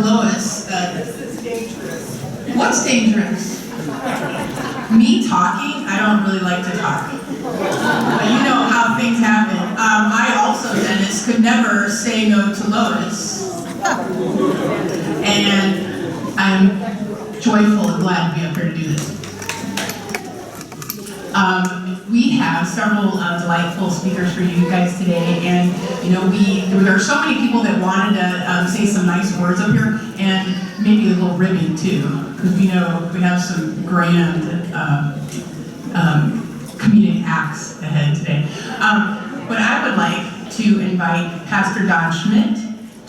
know, Lois, This is dangerous. what's dangerous? Me talking? I don't really like to talk. But you know how things happen. I also, Dennis, could never say no to Lois. And I'm joyful and glad to be up here to do this. We have several delightful speakers for you guys today, and you know there are so many people that wanted to say some nice words up here, and maybe a little ribbing too, because we know we have some grand comedic acts ahead today. But I would like to invite Pastor Don Schmidt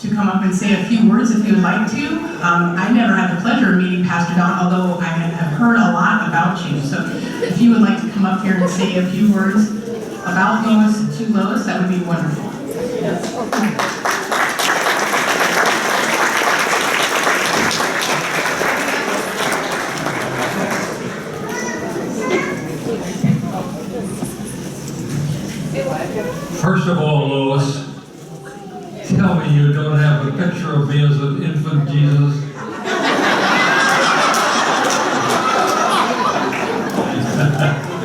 to come up and say a few words if you would like to. I never had the pleasure of meeting Pastor Don, although I have heard a lot about you. So if you would like to come up here and say a few words about Lois, to Lois, that would be wonderful. First of all, Lois, tell me you don't have a picture of me as an infant Jesus?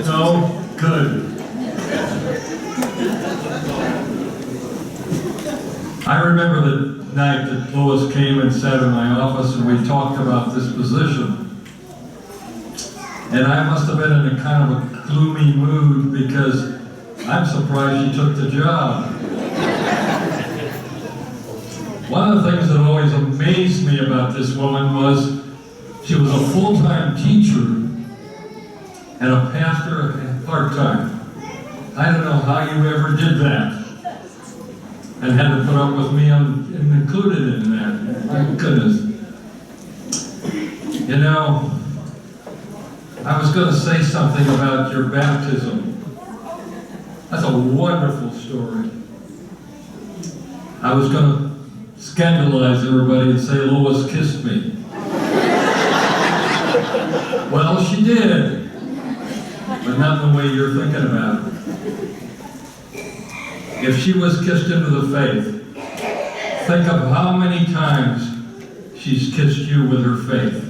No? Good. I remember the night that Lois came and sat in my office and we talked about this position. And I must have been in a kind of a gloomy mood because I'm surprised she took the job. One of the things that always amazed me about this woman was she was a full-time teacher and a pastor part-time. I don't know how you ever did that and had to put up with me and included in that. My goodness. You know, I was going to say something about your baptism. That's a wonderful story. I was going to scandalize everybody and say Lois kissed me. Well, she did, but not the way you're thinking about it. If she was kissed into the faith, think of how many times she's kissed you with her faith.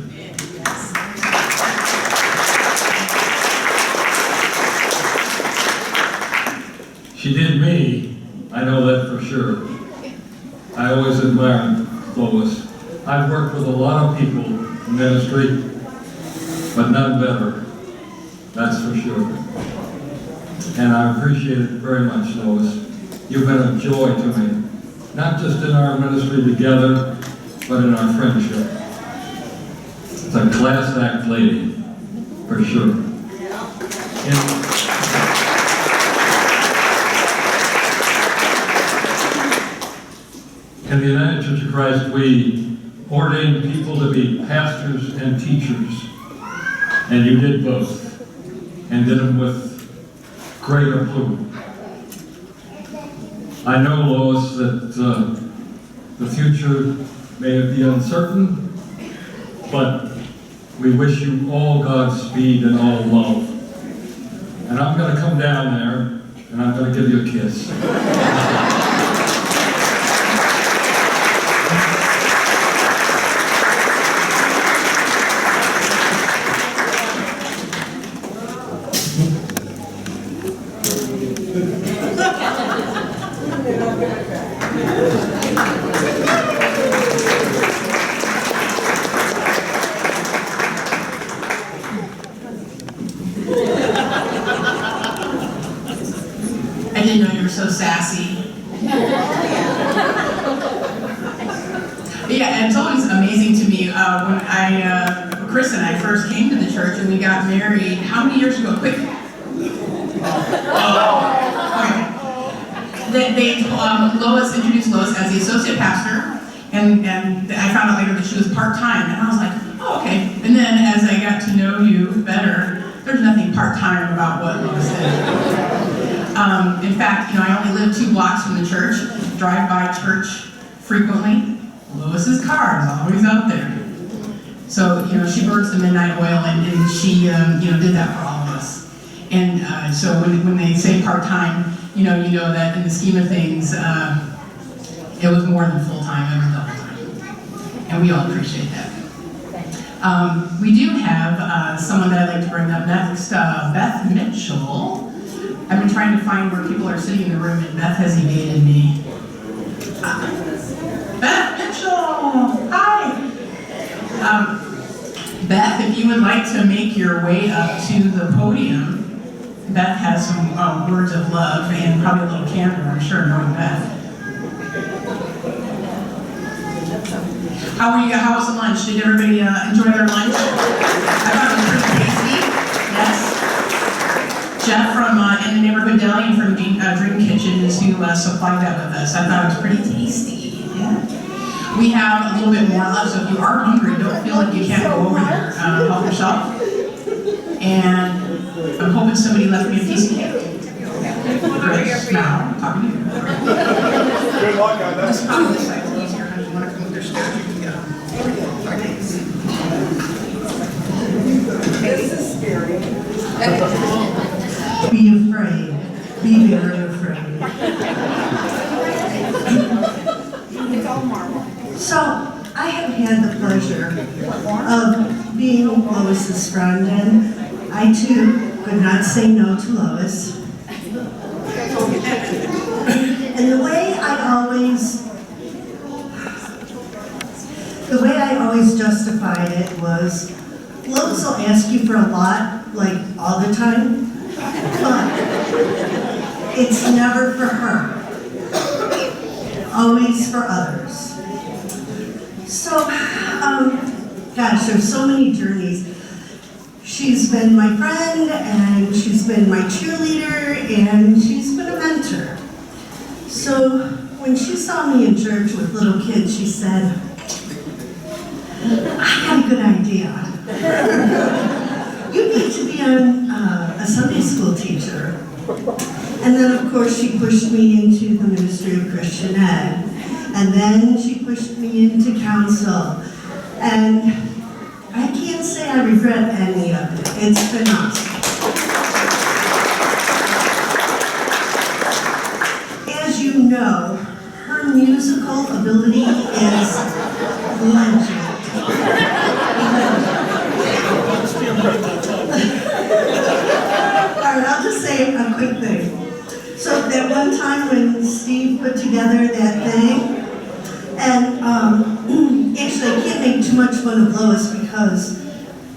She did me, I know that for sure. I always admired Lois. I've worked with a lot of people in ministry, but none better, that's for sure. And I appreciate it very much, Lois. You've been a joy to me, not just in our ministry together, but in our friendship. It's a class act lady, for sure. In the United Church of Christ, we ordain people to be pastors and teachers, and you did both, and did them with great approval. I know, Lois, that the future may be uncertain, but we wish you all Godspeed and all love. And I'm going to come down there, and I'm going to give you a kiss. I didn't know you were so sassy. Yeah, and it's always amazing to me when Chris and I first came to the church and we got married. How many years ago? Quick. Okay. Lois introduced Lois as the associate pastor, and I found out later that she was part-time, and I was like, oh, okay. And then as I got to know you better, there's nothing part-time about what Lois did. In fact, I only live 2 blocks from the church, drive by church frequently. Lois's car is always out there. So, she burns the midnight oil, and she, did that for all of us. And so when they say part-time, you know that in the scheme of things, it was more than full-time, it was double-time. and we all appreciate that. We do have someone that I'd like to bring up next, Beth Mitchell. I've been trying to find where people are sitting in the room, and Beth has evaded me. Beth Mitchell, hi. Beth, if you would like to make your way up to the podium, Beth has some words of love and probably a little candor, I'm sure, knowing Beth. How was the lunch? Did everybody enjoy their lunch? I thought it was pretty tasty. Yes. Jeff from In the Neighborhood Deli and from Dream Kitchen is who supplied that with us. I thought it was pretty tasty. Yeah. We have a little bit more left, so if you are hungry, don't feel like you can't go over there. Help yourself. And I'm hoping somebody left me a piece of cake. Chris, now, I'm talking to you. Good luck on that. This probably is like easier, honey. You want to come with your stairs, you can get them. This is scary. Be afraid. Be very afraid. It's all marble. So, I have had the pleasure of being Lois's friend, and I too could not say no to Lois. And the way I always justified it was, Lois will ask you for a lot, like all the time, but it's never for her. Always for others. So, gosh, there's so many journeys. She's been my friend, and she's been my cheerleader, and she's been a mentor. So, when she saw me in church with little kids, she said, I got a good idea. You need to be a Sunday school teacher. And then, of course, she pushed me into the ministry of Christian Ed. And then she pushed me into counsel. And I can't say I regret any of it. It's been awesome. As you know, her musical ability is legend. All right, I'll just say a quick thing. So that one time when Steve put together that thing, and actually I can't make too much fun of Lois because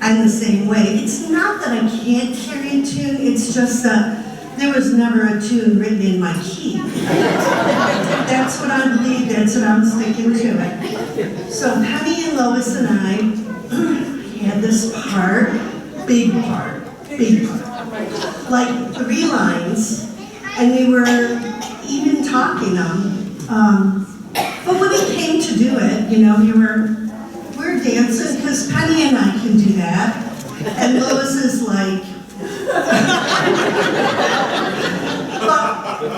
I'm the same way. It's not that I can't carry a tune, it's just that there was never a tune written in my key. That's what I believe, that's what I'm sticking to. So Penny and Lois and I had this part, big part. Like 3 lines, and we were even talking them. But when it came to do it, we were dancing, because Penny and I can do that. And Lois is like,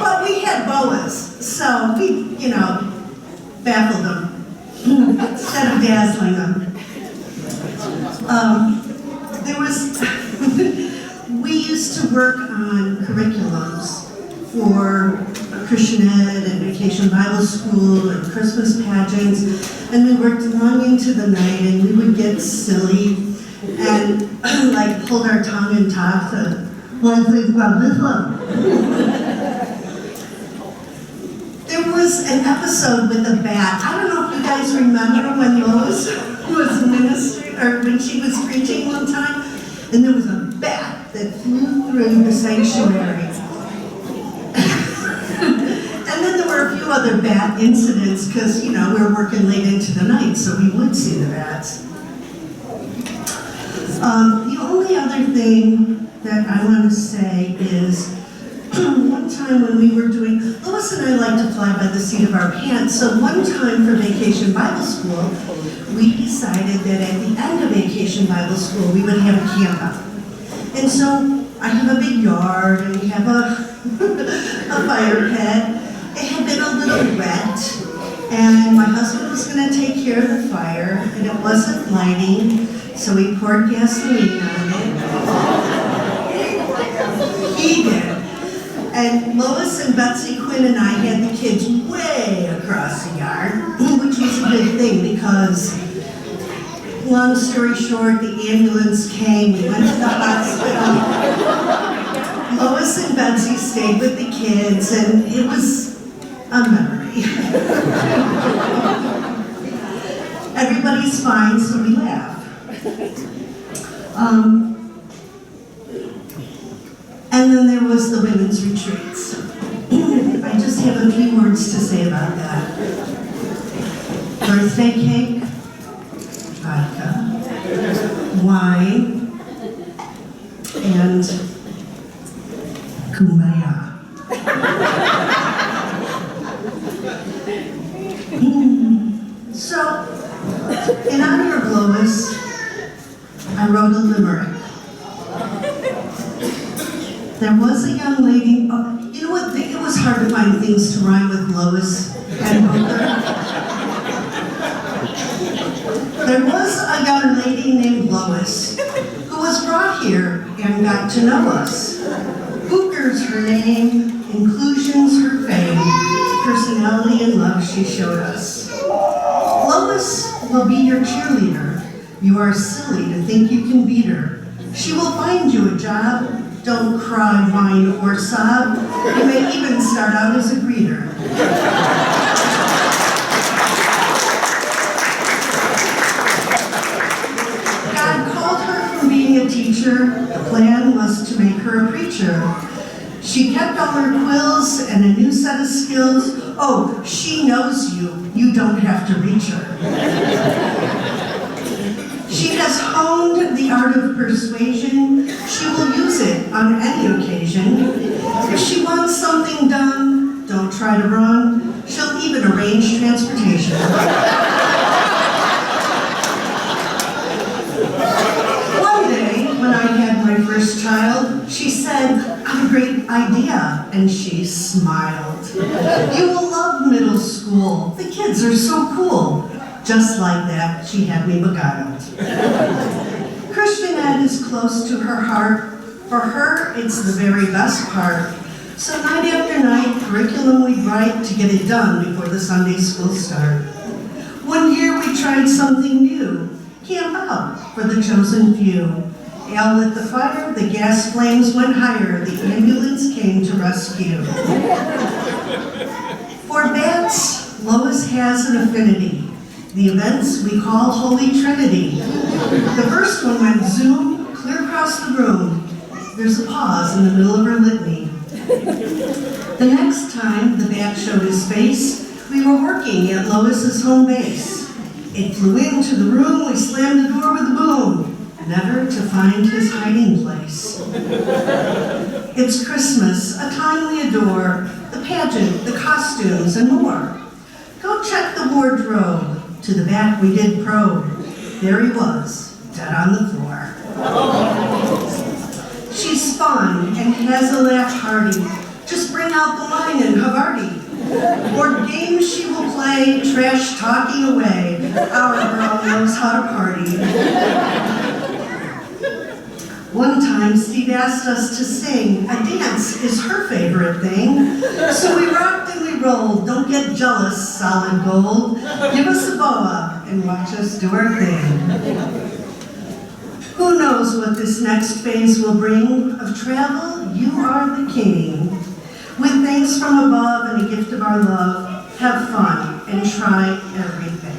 but we had boas, so we, baffled them instead of dazzling them. We used to work on curriculums for Christian Ed and Vacation Bible School and Christmas pageants, and we worked long into the night, and we would get silly and like hold our tongue and talk to one thing about this one. There was an episode with a bat. I don't know if you guys remember when Lois was in ministry, or when she was preaching one time, and there was a bat that flew through the sanctuary. And then there were a few other bat incidents, because, we were working late into the night, so we would see the bats. The only other thing that I want to say is, one time when we were doing, Lois and I like to fly by the seat of our pants, so one time for Vacation Bible School, we decided that at the end of Vacation Bible School, we would have a camp out. And so I have a big yard, and we have a fire pit. It had been a little wet, and my husband was going to take care of the fire, and it wasn't lighting, so we poured gasoline on it. He did. And Lois and Betsy Quinn and I had the kids way across the yard, which was a good thing because Long story short, the ambulance came, we went to the hospital. Lois and Betsy stayed with the kids, and it was a memory. Everybody's fine, so we laugh. And then there was the women's retreats. I just have a few words to say about that. Birthday cake, vodka, wine, and kumbaya. So, in honor of Lois, I wrote a limerick. There was a young lady, oh, you know what, it was hard to find things to rhyme with Lois and Hooker. There was a young lady named Lois who was brought here and got to know us. Hooker's her name, inclusion's her fame, personality and love she showed us. Lois will be your cheerleader. You are silly to think you can beat her. She will find you a job. Don't cry, whine, or sob. You may even start out as a greeter. God called her from being a teacher. The plan was to make her a preacher. She kept all her quills and a new set of skills. Oh, she knows you. You don't have to reach her. She has honed the art of persuasion. She will use it on any occasion. If she wants something done, don't try to run. She'll even arrange transportation. One day, when I had my first child, she said, "I have a great idea," and she smiled. "You will love middle school. The kids are so cool." Just like that, she had me beguiled. Christian Ed is close to her heart. For her, it's the very best part. So night after night, curriculum we'd write to get it done before the Sunday school start. One year we tried something new. Camp out for the chosen few. Al lit the fire, the gas flames went higher, the ambulance came to rescue. For bats, Lois has an affinity. The events we call Holy Trinity. The first one went zoom, clear across the room. There's a pause in the middle of her litany. The next time the bat showed his face, we were working at Lois's home base. It flew into the room, we slammed the door with a boom, never to find his hiding place. It's Christmas, a time we adore, the pageant, the costumes, and more. Go check the wardrobe. To the back we did probe. There he was, dead on the floor. She's fun and has a laugh hearty. Just bring out the wine and Havarti. Board games she will play, trash talking away. Our girl knows how to party. One time Steve asked us to sing. A dance is her favorite thing. So we rocked and we rolled. Don't get jealous, solid gold. Give us a boa and watch us do our thing. Who knows what this next phase will bring? Of travel, you are the king. With thanks from above and a gift of our love, have fun and try everything.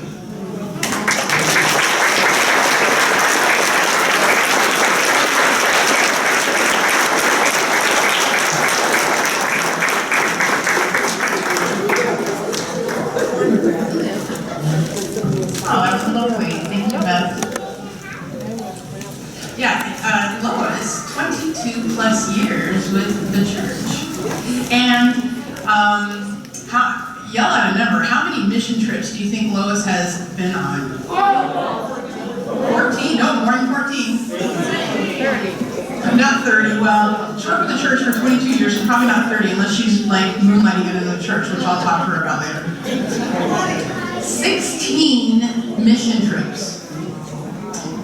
Oh, that was lovely. Thank you, Beth. Yeah, Lois, 22 plus years with the church. And yell out a number. How many mission trips do you think Lois has been on? 14? No, more than 14. 30. Not 30. Well, she worked with the church for 22 years. She's probably not 30 unless she's like moonlighting in the church, which I'll talk to her about later. 16 mission trips.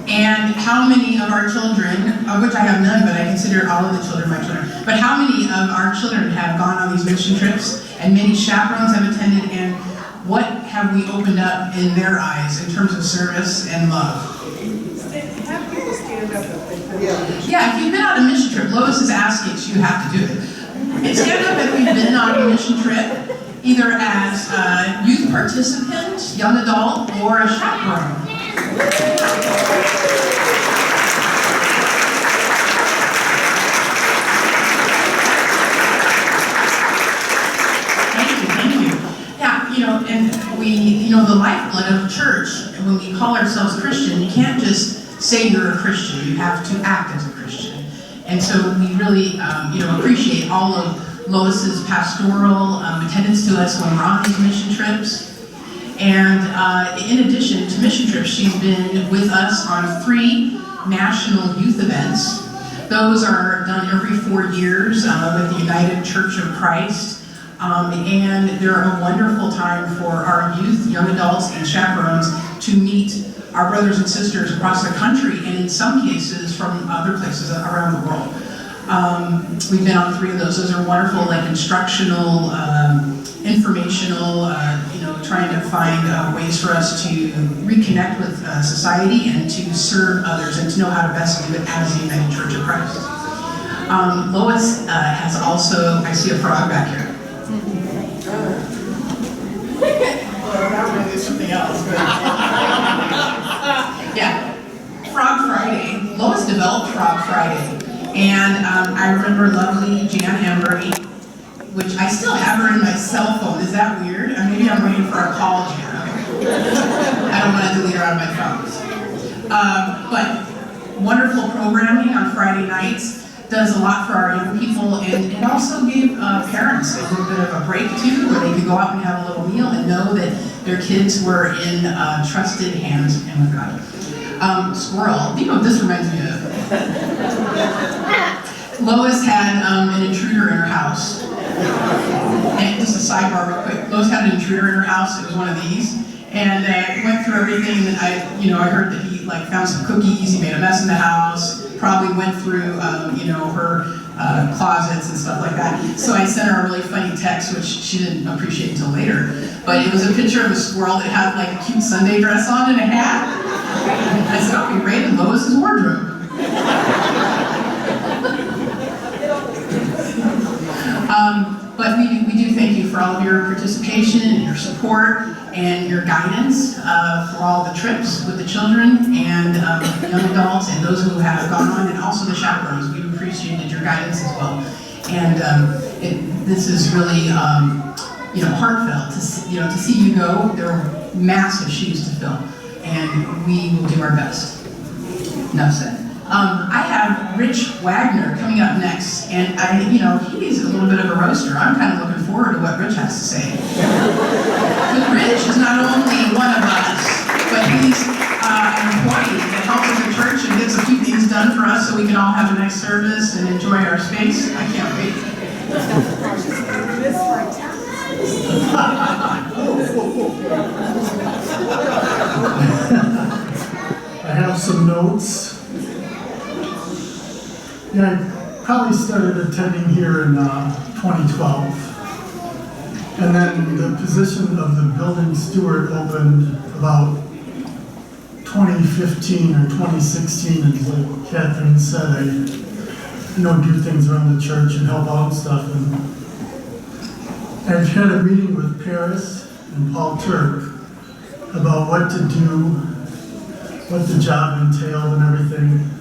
And how many of our children, of which I have none, but I consider all of the children my children, but how many of our children have gone on these mission trips, and many chaperones have attended, and what have we opened up in their eyes in terms of service and love? Yeah, if you've been on a mission trip, Lois is asking, so you have to do it. And stand up if you've been on a mission trip, either as a youth participant, young adult, or a chaperone. Thank you. Yeah, and the lifeblood of church, when we call ourselves Christian, you can't just say you're a Christian, you have to act as a Christian. And so we really, appreciate all of Lois's pastoral attendance to us when we're on these mission trips. And in addition to mission trips, she's been with us on 3 national youth events. Those are done every 4 years with the United Church of Christ. And they're a wonderful time for our youth, young adults, and chaperones to meet our brothers and sisters across the country, and in some cases from other places around the world. We've been on 3 of those. Those are wonderful, like instructional, informational, trying to find ways for us to reconnect with society and to serve others and to know how to best do it as the United Church of Christ. Lois has also, I see a frog back here. That really is something else. Yeah, Frog Friday. Lois developed Frog Friday. And I remember lovely Jan Embry, which I still have her in my cell phone. Is that weird? Or maybe I'm waiting for a call, Jan. I don't want to delete her out of my phones. But wonderful programming on Friday nights. Does a lot for our young people, and it also gave parents a little bit of a break too, where they could go out and have a little meal and know that their kids were in trusted hands and with God. Squirrel, you know what this reminds me of? Lois had an intruder in her house. And just a sidebar real quick. Lois had an intruder in her house. It was one of these. And went through everything, and I heard that he found some cookies, he made a mess in the house, probably went through her closets and stuff like that. So I sent her a really funny text, which she didn't appreciate until later. But it was a picture of a squirrel that had like a cute Sunday dress on and a hat. I said, "I'll be right in Lois's wardrobe." But we do thank you for all of your participation and your support and your guidance for all the trips with the children and young adults and those who have gone on, and also the chaperones. We appreciated your guidance as well. And this is really heartfelt to see you go. There are massive shoes to fill, and we will do our best. Enough said. I have Rich Wagner coming up next, and he's a little bit of a roaster. I'm kind of looking forward to what Rich has to say. But Rich is not only one of us, but he's an employee that helps at the church and gets a few things done for us so we can all have a nice service and enjoy our space. I can't wait. I have some notes. Yeah, I probably started attending here in 2012. And then the position of the building steward opened about 2015 or 2016, and like Catherine said, I do things around the church and help out and stuff. And I've had a meeting with Paris and Paul Turk about what to do, what the job entailed and everything.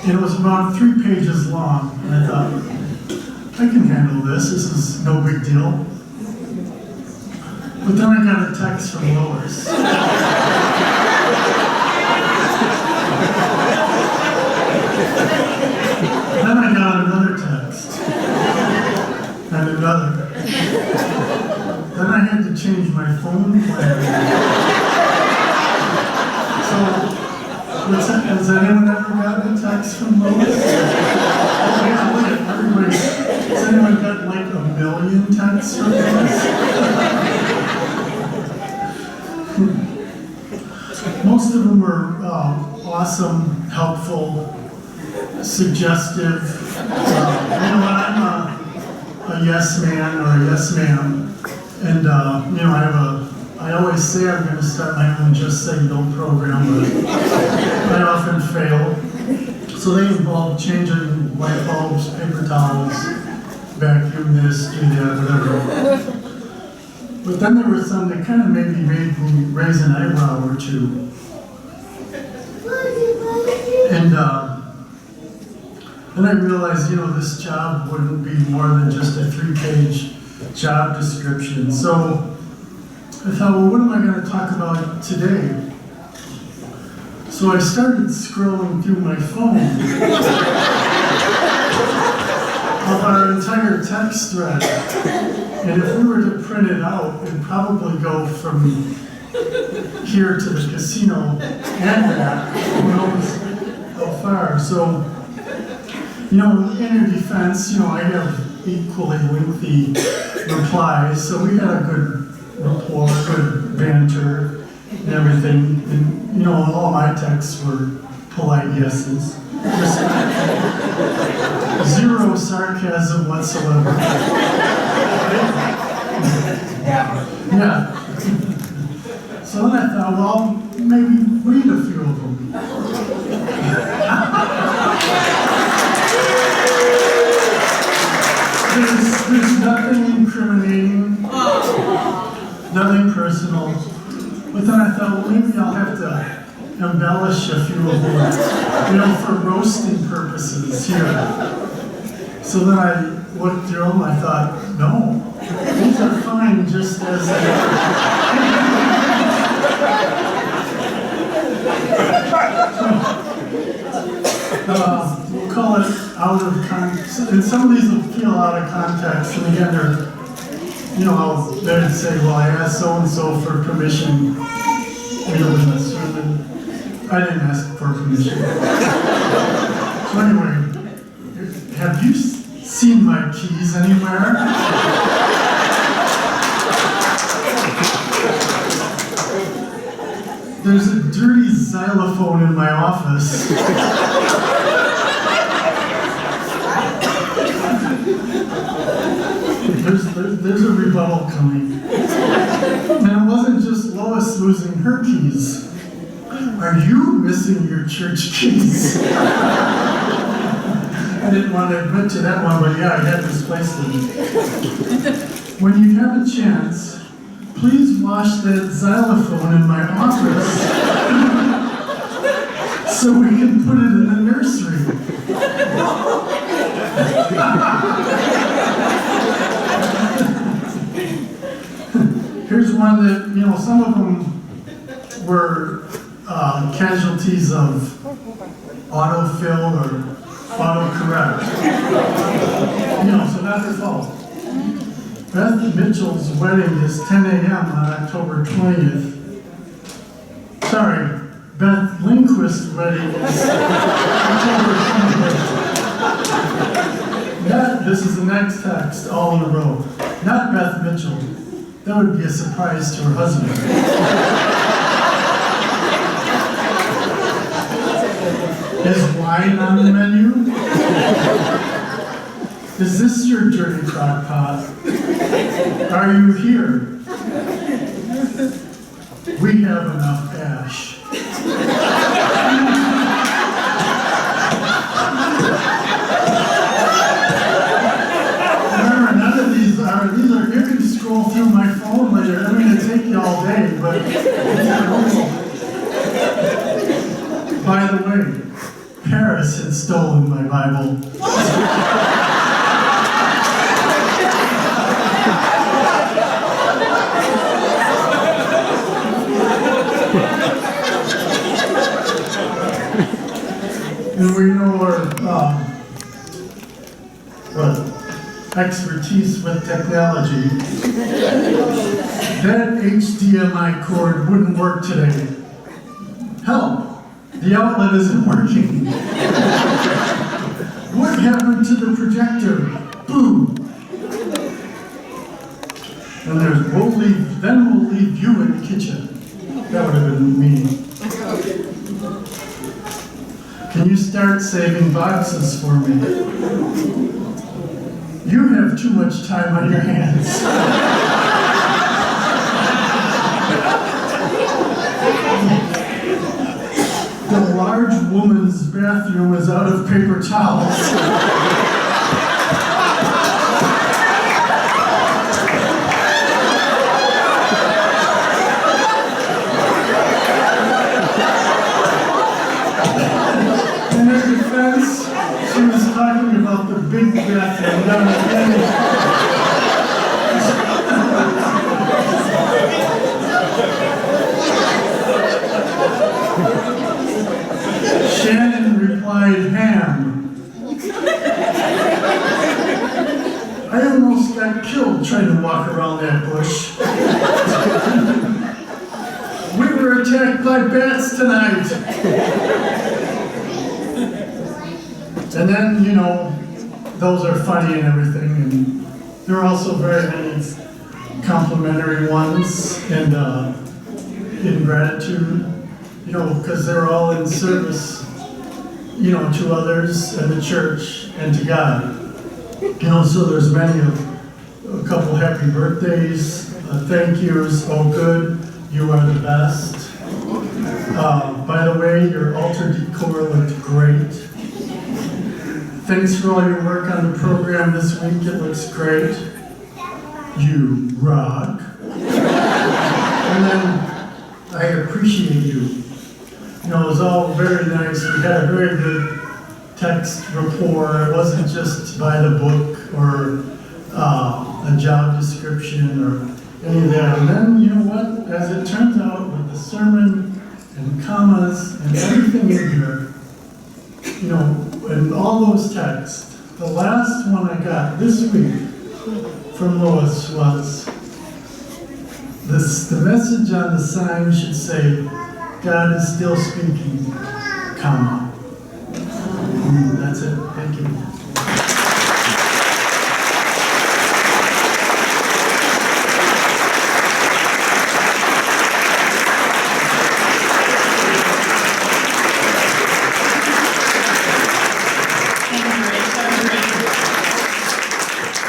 And it was about 3 pages long, and I thought, I can handle this. This is no big deal. But then I got a text from Lois. Then I got another text. And another. Then I had to change my phone plan. So, has anyone ever gotten a text from Lois? Everybody, has anyone got like 1 million texts from Lois? Most of them were awesome, helpful, suggestive. I'm a yes man or a yes ma'am, and I always say I'm going to start my own Just Say No program, but I often fail. So they involved changing light bulbs, paper towels, vacuum this, do that, whatever. But then there were some that kind of maybe made me raise an eyebrow or two. And then I realized, this job wouldn't be more than just a 3-page job description. So I thought, well, what am I going to talk about today? So I started scrolling through my phone of our entire text thread. And if we were to print it out, it'd probably go from here to the casino and back, who knows how far. So, in your defense, I have equally lengthy replies, so we had a good rapport, good banter, and everything. And, all my texts were polite yeses. Zero sarcasm whatsoever. Yeah. So then I thought, well, maybe read a few of them. There's nothing incriminating, nothing personal. But then I thought, well, maybe I'll have to embellish a few of them, for roasting purposes here. So then I looked through them, I thought, no, these are fine just as they are. We'll call it out of context, and some of these will feel out of context, and again, they'd say, well, I asked so-and-so for permission, in a sermon. I didn't ask for permission. So anyway, have you seen my keys anywhere? There's a dirty xylophone in my office. There's a rebuttal coming. And it wasn't just Lois losing her keys. Are you missing your church keys? I didn't want to admit to that one, but yeah, I had misplaced them. When you have a chance, please wash that xylophone in my office so we can put it in the nursery. Here's one that, some of them were casualties of autofill or autocorrect. So not their fault. Beth Mitchell's wedding is 10 a.m. on October 20th. Sorry, Beth Lindquist's wedding is October 20th. This is the next text, all in a row. Not Beth Mitchell. That would be a surprise to her husband. Is wine on the menu? Is this your dirty crock pot? Are you here? We have enough ash. Remember, none of these are, you can scroll through my phone later. I'm going to take you all day, but by the way, Paris had stolen my Bible. And we know our expertise with technology. That HDMI cord wouldn't work today. Help! The outlet isn't working. What happened to the projector? Boom! And we'll leave you in the kitchen. That would have been mean. Can you start saving boxes for me? You have too much time on your hands. The large woman's bathroom is out of paper towels. In her defense, she was talking about the big bathroom down at the end. Shannon replied, ham. I almost got killed trying to walk around that bush. We were attacked by bats tonight. And then, you know, those are funny and everything, and there are also very many complimentary ones and in gratitude, you know, because they're all in service, you know, to others and the church and to God. You know, so there's many of a couple happy birthdays, thank yous, oh good, you are the best. By the way, your altar decor looked great. Thanks for all your work on the program this week, it looks great. You rock. And then, I appreciate you. You know, it was all very nice. We had a very good text rapport. It wasn't just by the book or a job description or any of that. And then, you know what? As it turns out, with the sermon and commas and everything in here, you know, and all those texts, the last one I got this week from Lois was this: the message on the sign should say, God is still speaking, comma. That's it. Thank you.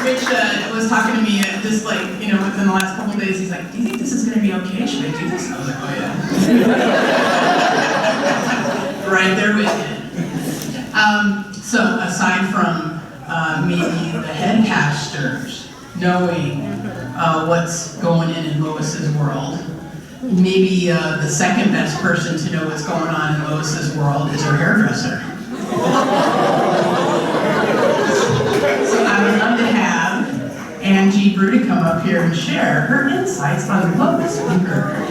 Rich was talking to me just like, you know, within the last couple of days, he's like, do you think this is going to be okay? Should I do this? I was like, oh yeah. Right there with you. So aside from maybe the head pastors knowing what's going in Lois's world, maybe the second best person to know what's going on in Lois's world is her hairdresser. So I would love to have Angie Brew to come up here and share her insights on Lois Bunker.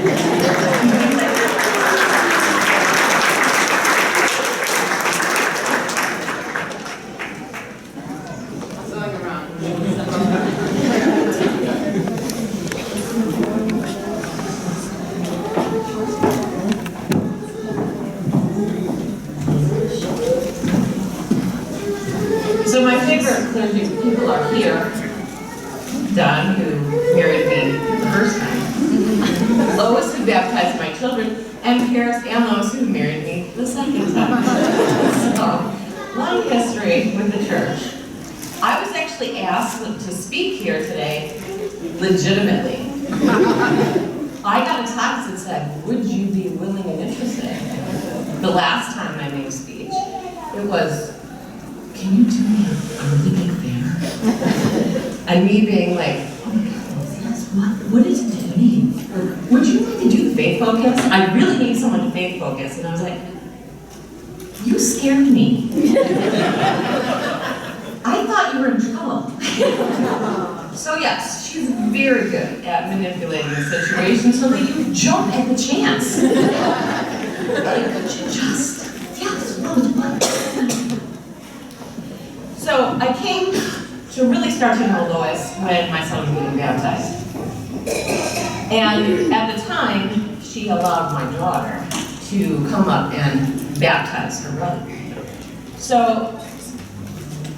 So my favorite clergy people are here. Don, who married me the first time. Lois, who baptized my children. And Paris and Lois, who married me the second time. So, long history with the church. I was actually asked to speak here today, legitimately. I got a text that said, would you be willing and interested? The last time I made a speech, it was, can you do me a really big favor? And me being like, oh my God, yes, what does it mean? Would you like to do the faith focus? I really need someone to faith focus. And I was like, you scared me. I thought you were in trouble. So yes, she's very good at manipulating the situation so that you jump at the chance. Like, could you just, yes, so I came to really start to know Lois when my son was getting baptized. And at the time, she allowed my daughter to come up and baptize her brother. So,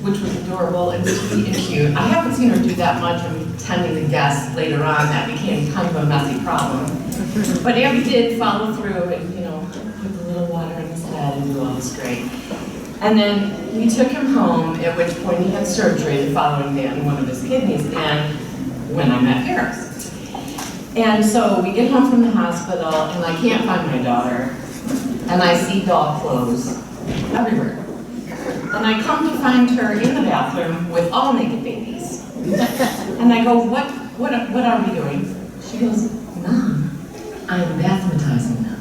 which was adorable and sweet and cute. I haven't seen her do that much. I'm tending to guests later on. That became kind of a messy problem. But Abby did follow through and, you know, put the little water in his head and do all this great. And then we took him home, at which point he had surgery the following day on one of his kidneys, and when I met Paris. And so we get home from the hospital, and I can't find my daughter, and I see doll clothes everywhere. And I come to find her in the bathroom with all naked babies. And I go, what are we doing? She goes, Mom, I'm bathmatizing them.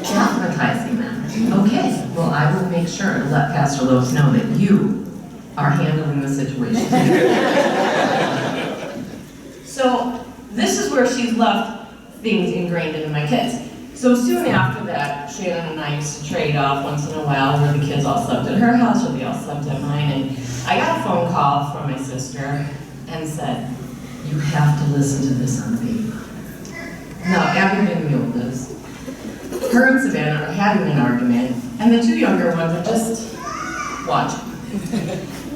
Bathmatizing them. Okay, well, I will make sure to let Pastor Lois know that you are handling the situation. So this is where she's left things ingrained into my kids. So soon after that, Shannon and I used to trade off once in a while where the kids all slept at her house or they all slept at mine. And I got a phone call from my sister and said, you have to listen to this on the baby. Now, Abby didn't know this. Her and Savannah are having an argument, and the two younger ones are just watching.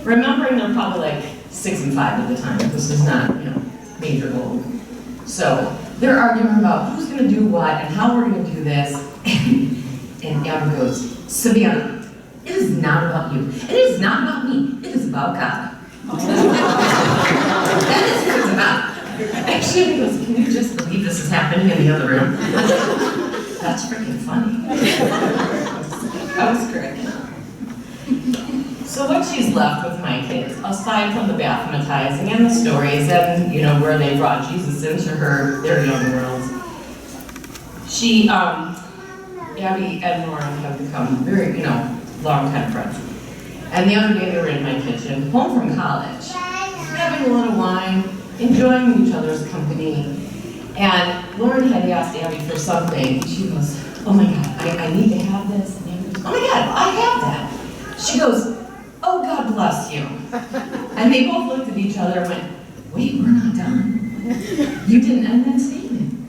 Remembering they're probably like 6 and 5 at the time. This is not, major gold. So they're arguing about who's going to do what and how we're going to do this. And Abby goes, Savannah, it is not about you. It is not about me. It is about God. That is what it's about. And Shannon goes, can you just believe this is happening in the other room? That's freaking funny. I was cracking up. So what she's left with my kids, aside from the bathmatizing and the stories and, where they brought Jesus into their young worlds, Abby and Lauren have become very, long-time friends. And the other day they were in my kitchen, home from college, having a little wine, enjoying each other's company. And Lauren had asked Abby for something, and she goes, oh my God, I need to have this. And Abby goes, oh my God, I have that. She goes, oh, God bless you. And they both looked at each other and went, wait, we're not done. You didn't end that statement.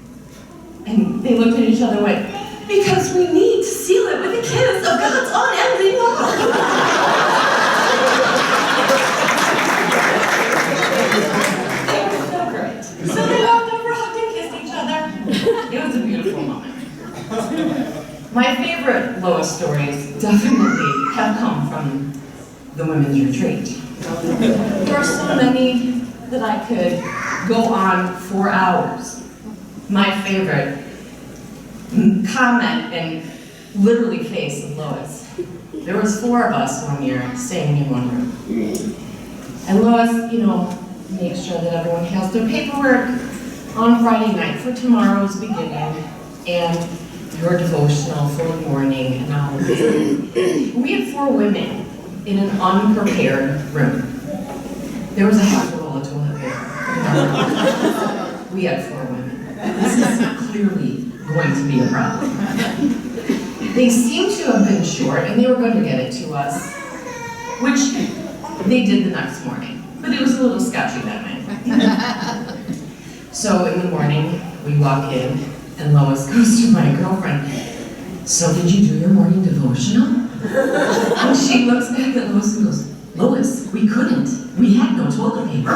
And they looked at each other and went, because we need to seal it with a kiss of God's unending love. They were so great. So they walked over, hugged and kissed each other. It was a beautiful moment. My favorite Lois stories definitely have come from the women's retreat. There are so many that I could go on for hours. My favorite comment and literally face of Lois. There was 4 of us one year staying in one room. And Lois, makes sure that everyone has their paperwork on Friday night for tomorrow's beginning and your devotional for the morning and all of this. We had 4 women in an unprepared room. There was a half a roll of toilet paper. We had 4 women. This is clearly going to be a problem. They seemed to have been short and they were going to get it to us, which they did the next morning. But it was a little sketchy that night. So in the morning, we walk in and Lois goes to my girlfriend, so did you do your morning devotional? And she looks back at Lois and goes, Lois, we couldn't. We had no toilet paper.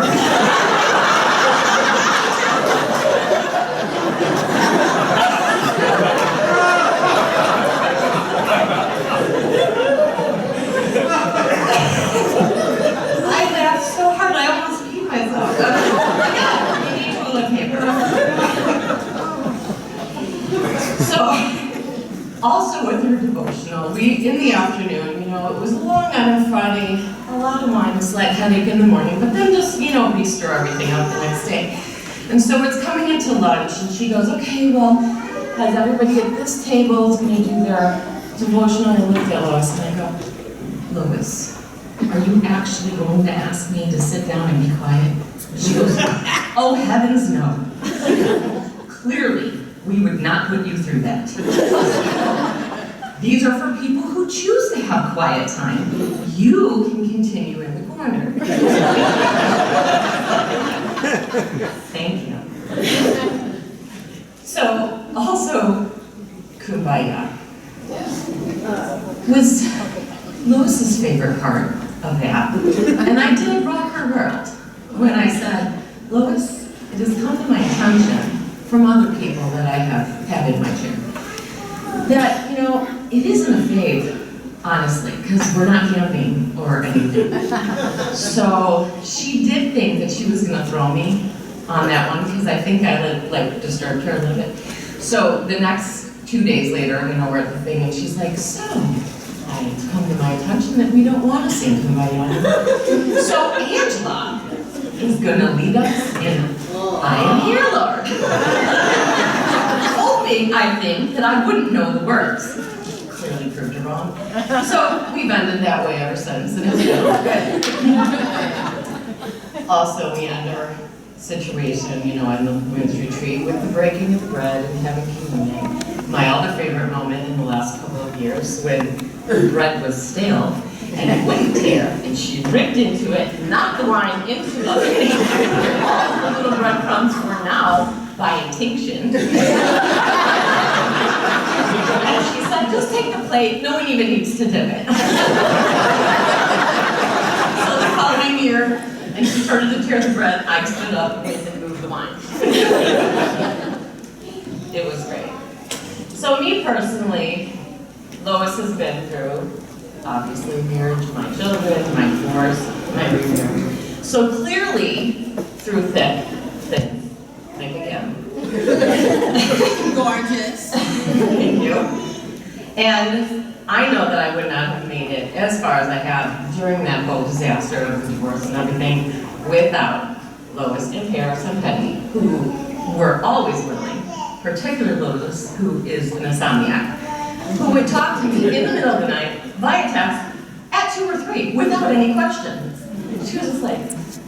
I laughed so hard I almost peed myself. Yeah, we need toilet paper. So, also with her devotional, in the afternoon, it was a long night on Friday, a lot of wine, a slight headache in the morning, but then just, we stir everything up the next day. And so it's coming into lunch, and she goes, okay, well, has everybody at this table is going to do their devotional? And I look at Lois, and I go, Lois, are you actually going to ask me to sit down and be quiet? She goes, oh, heavens no. Clearly, we would not put you through that. These are for people who choose to have quiet time. You can continue in the corner. Thank you. So, also, kumbaya was Lois's favorite part of that. And I did rock her world when I said, Lois, it has come to my attention from other people that I have had in my chair that, it isn't a fave, honestly, because we're not camping or anything. So she did think that she was going to throw me on that one because I think I disturbed her a little bit. So the next 2 days later, we're at the thing, and she's like, so, it's come to my attention that we don't want to sing Kumbaya. So Angela is gonna lead us in I Am Here, Lord. Hoping, I think, that I wouldn't know the words. Clearly proved her wrong. So we've ended that way ever since, and it's good. Also, we end our situation, in the women's retreat with the breaking of bread and having communion. My other favorite moment in the last couple of years, when the bread was stale and it wouldn't tear, and she ripped into it, knocked the wine into the all the little breadcrumbs were now by intinction. And she said, just take the plate, no one even needs to dip it. So the following year, and she started to tear the bread, I stood up and moved the wine. It was great. So me personally, Lois has been through, obviously, marriage, my children, my divorce, my remarriage. So clearly, through thick again. Gorgeous. Thank you. And I know that I would not have made it as far as I have during that whole disaster of the divorce and everything without Lois and Paris and Penny, who were always willing, particularly Lois, who is an insomniac, who would talk to me in the middle of the night via text at 2 or 3 without any questions. She was just like,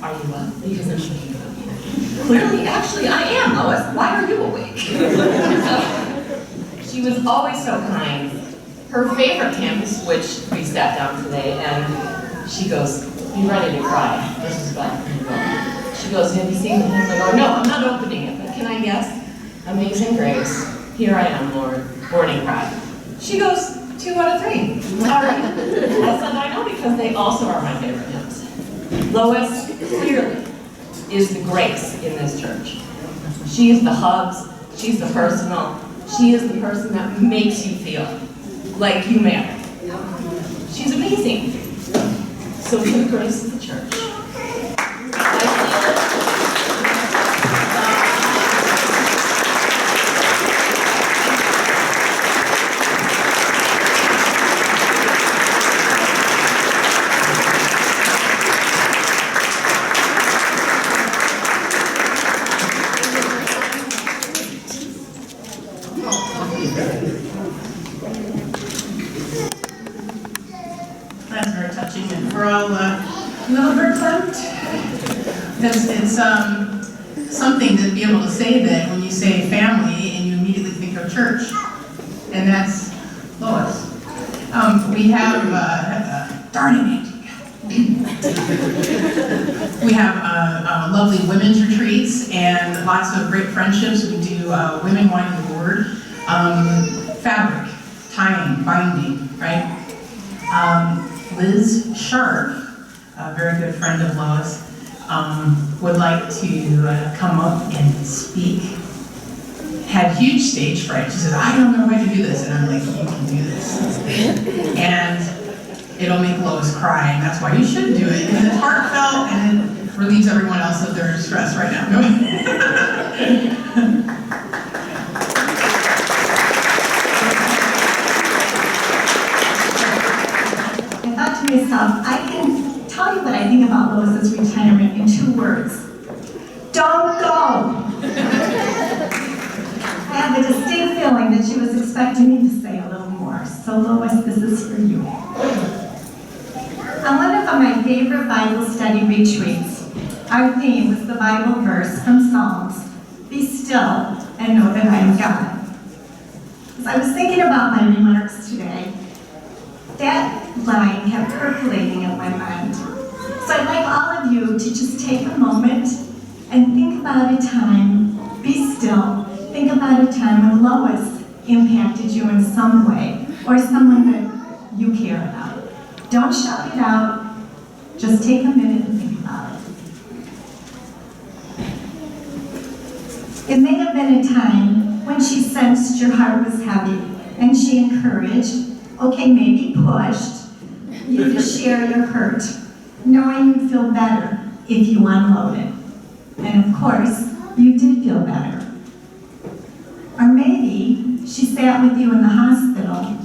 are you up? Because I'm thinking about you. Clearly, actually, I am, Lois. Why are you awake? So, she was always so kind. Her favorite hymns, which we sat down today, and she goes, be ready to cry. This is about to go. She goes, have you seen the hymn? I go, no, I'm not opening it, but can I guess? Amazing Grace, Here I Am, Lord, Morning Cry. She goes, 2 out of 3. All right. I said, I know, because they also are my favorite hymns. Lois clearly is the grace in this church. She is the hugs, she's the personal, she is the person that makes you feel like you matter. She's amazing. So be the grace of the church. That's very touching, and we're all a little bit clamped. Because it's something to be able to say that when you say family and you immediately think of church, and that's Lois. We have, darn it, Angie. We have lovely women's retreats and lots of great friendships. We do women wanting the word, fabric, tying, binding, right? Liz Sharp, a very good friend of Lois, would like to come up and speak. Had huge stage fright. She said, I don't know how to do this. And I'm like, you can do this. And it'll make Lois cry, and that's why you should do it. And it's heartfelt, and it relieves everyone else of their stress right now. I thought to myself, I can tell you what I think about Lois's retirement in 2 words. Don't go! I have a distinct feeling that she was expecting me to say a little more. So Lois, this is for you. On one of my favorite Bible study retreats, our theme was the Bible verse from Psalms, be still and know that I am God. As I was thinking about my remarks today, that line kept percolating in my mind. So I'd like all of you to just take a moment and think about a time, be still, think about a time when Lois impacted you in some way, or someone that you care about. Don't shout it out, just take a minute and think about it. It may have been a time when she sensed your heart was heavy, and she encouraged, okay, maybe pushed, you to share your hurt, knowing you'd feel better if you unloaded. And of course, you did feel better. Or maybe she sat with you in the hospital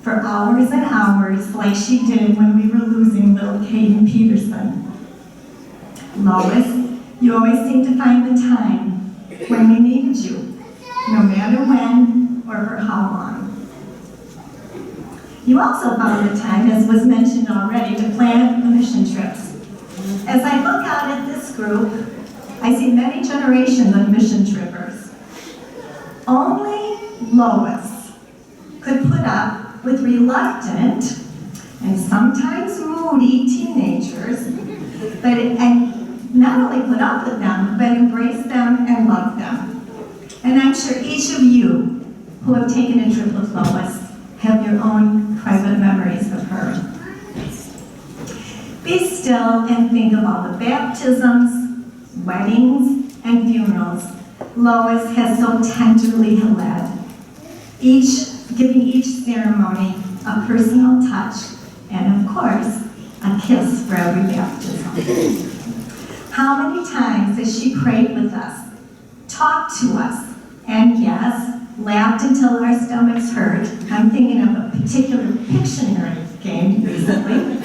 for hours and hours like she did when we were losing little Caden Peterson. Lois, you always seemed to find the time when we needed you, no matter when or for how long. You also found the time, as was mentioned already, to plan the mission trips. As I look out at this group, I see many generations of mission trippers. Only Lois could put up with reluctant and sometimes moody teenagers, and not only put up with them, but embrace them and love them. And I'm sure each of you who have taken a trip with Lois have your own private memories of her. Be still and think of all the baptisms, weddings, and funerals Lois has so tenderly led, giving each ceremony a personal touch and, of course, a kiss for every baptism. How many times has she prayed with us, talked to us, and yes, laughed until our stomachs hurt? I'm thinking of a particular Pictionary game recently.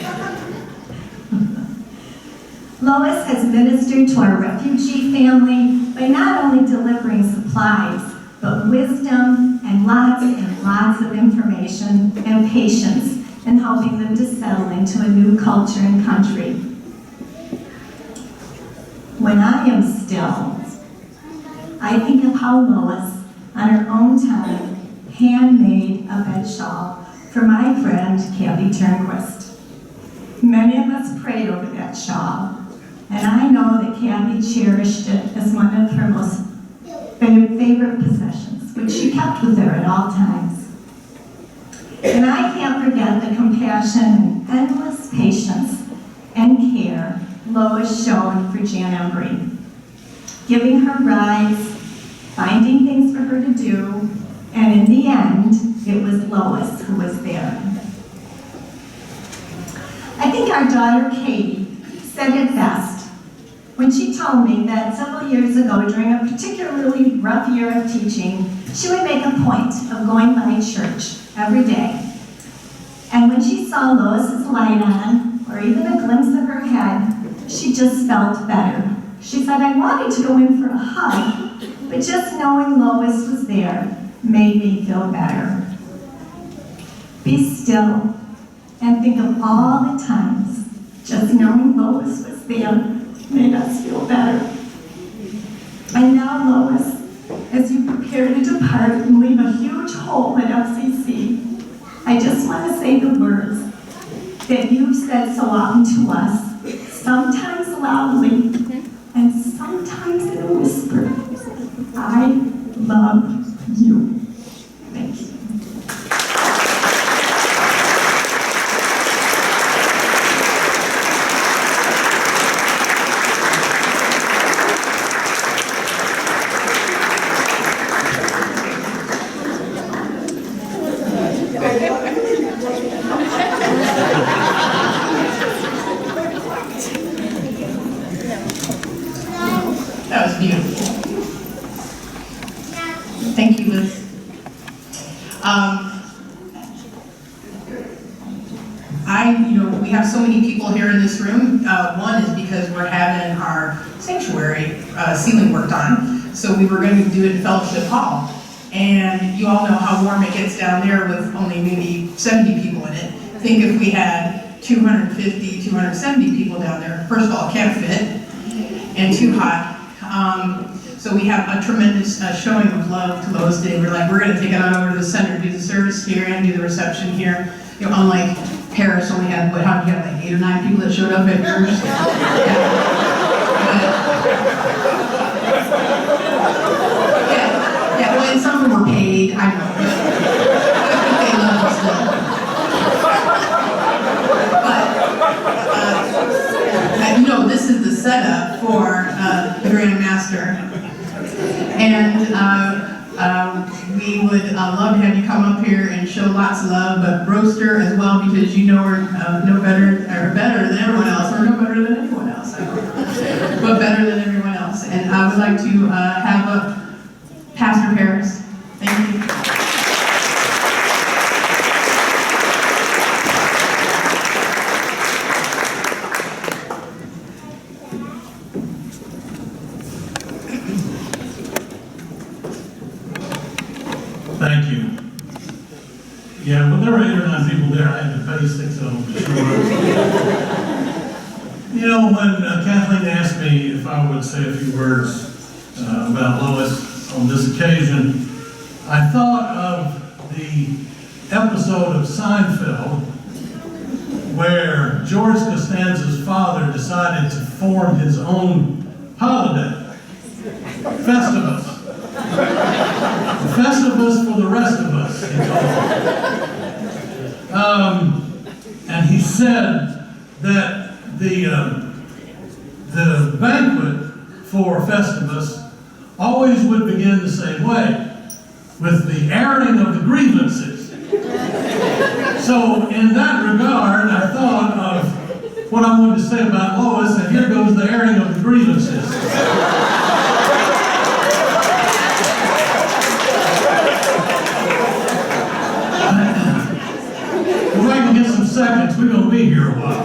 Lois has ministered to our refugee family by not only delivering supplies, but wisdom and lots of information and patience in helping them to settle into a new culture and country. When I am still, I think of how Lois, on her own time, handmade a bed shawl for my friend Kathy Turnquist. Many of us prayed over that shawl, and I know that Kathy cherished it as one of her most favorite possessions, which she kept with her at all times. And I can't forget the compassion and endless patience and care Lois showed for Jan Embry, giving her rides, finding things for her to do, and in the end, it was Lois who was there. I think our daughter Katie said it best when she told me that several years ago, during a particularly rough year of teaching, she would make a point of going by church every day. And when she saw Lois's light on, or even a glimpse of her head, she just felt better. She said, I wanted to go in for a hug, but just knowing Lois was there made me feel better. Be still and think of all the times just knowing Lois was there made us feel better. And now, Lois, as you prepare to depart and leave a huge hole at F.C.C., I just want to say the words that you've said so often to us, sometimes loudly and sometimes in a whisper. I love you. Thank you. That was beautiful. Thank you, Liz. We have so many people here in this room. One is because we're having our sanctuary ceiling worked on. So we were going to do it in Fellowship Hall. And you all know how warm it gets down there with only maybe 70 people in it. Think if we had 250, 270 people down there. First of all, it can't fit, and too hot. So we have a tremendous showing of love to Lois Day. We're going to take it on over to the center, do the service here, and do the reception here. Unlike Paris, only had, how did you have, like 8 or 9 people that showed up at yours? Yeah, well, and some of them were paid, I know, but they love us still. But, this is the setup for the Grand Master. And we would love to have you come up here and show lots of love, but roast her as well, because you know her better than everyone else, or no better than anyone else, but better than everyone else. And I would like to have Pastor Paris. Thank you. Thank you. Yeah, well, there were 8 or 9 people there. I had to pay 6 of them to show up. You know, when Kathleen asked me if I would say a few words about Lois on this occasion, I thought of the episode of Seinfeld where George Costanza's father decided to form his own holiday, Festivus. Festivus for the rest of us, he called it. And he said that the banquet for Festivus always would begin the same way, with the airing of the grievances. So in that regard, I thought of what I wanted to say about Lois, and here goes the airing of the grievances. If I can get some seconds, we're going to be here a while.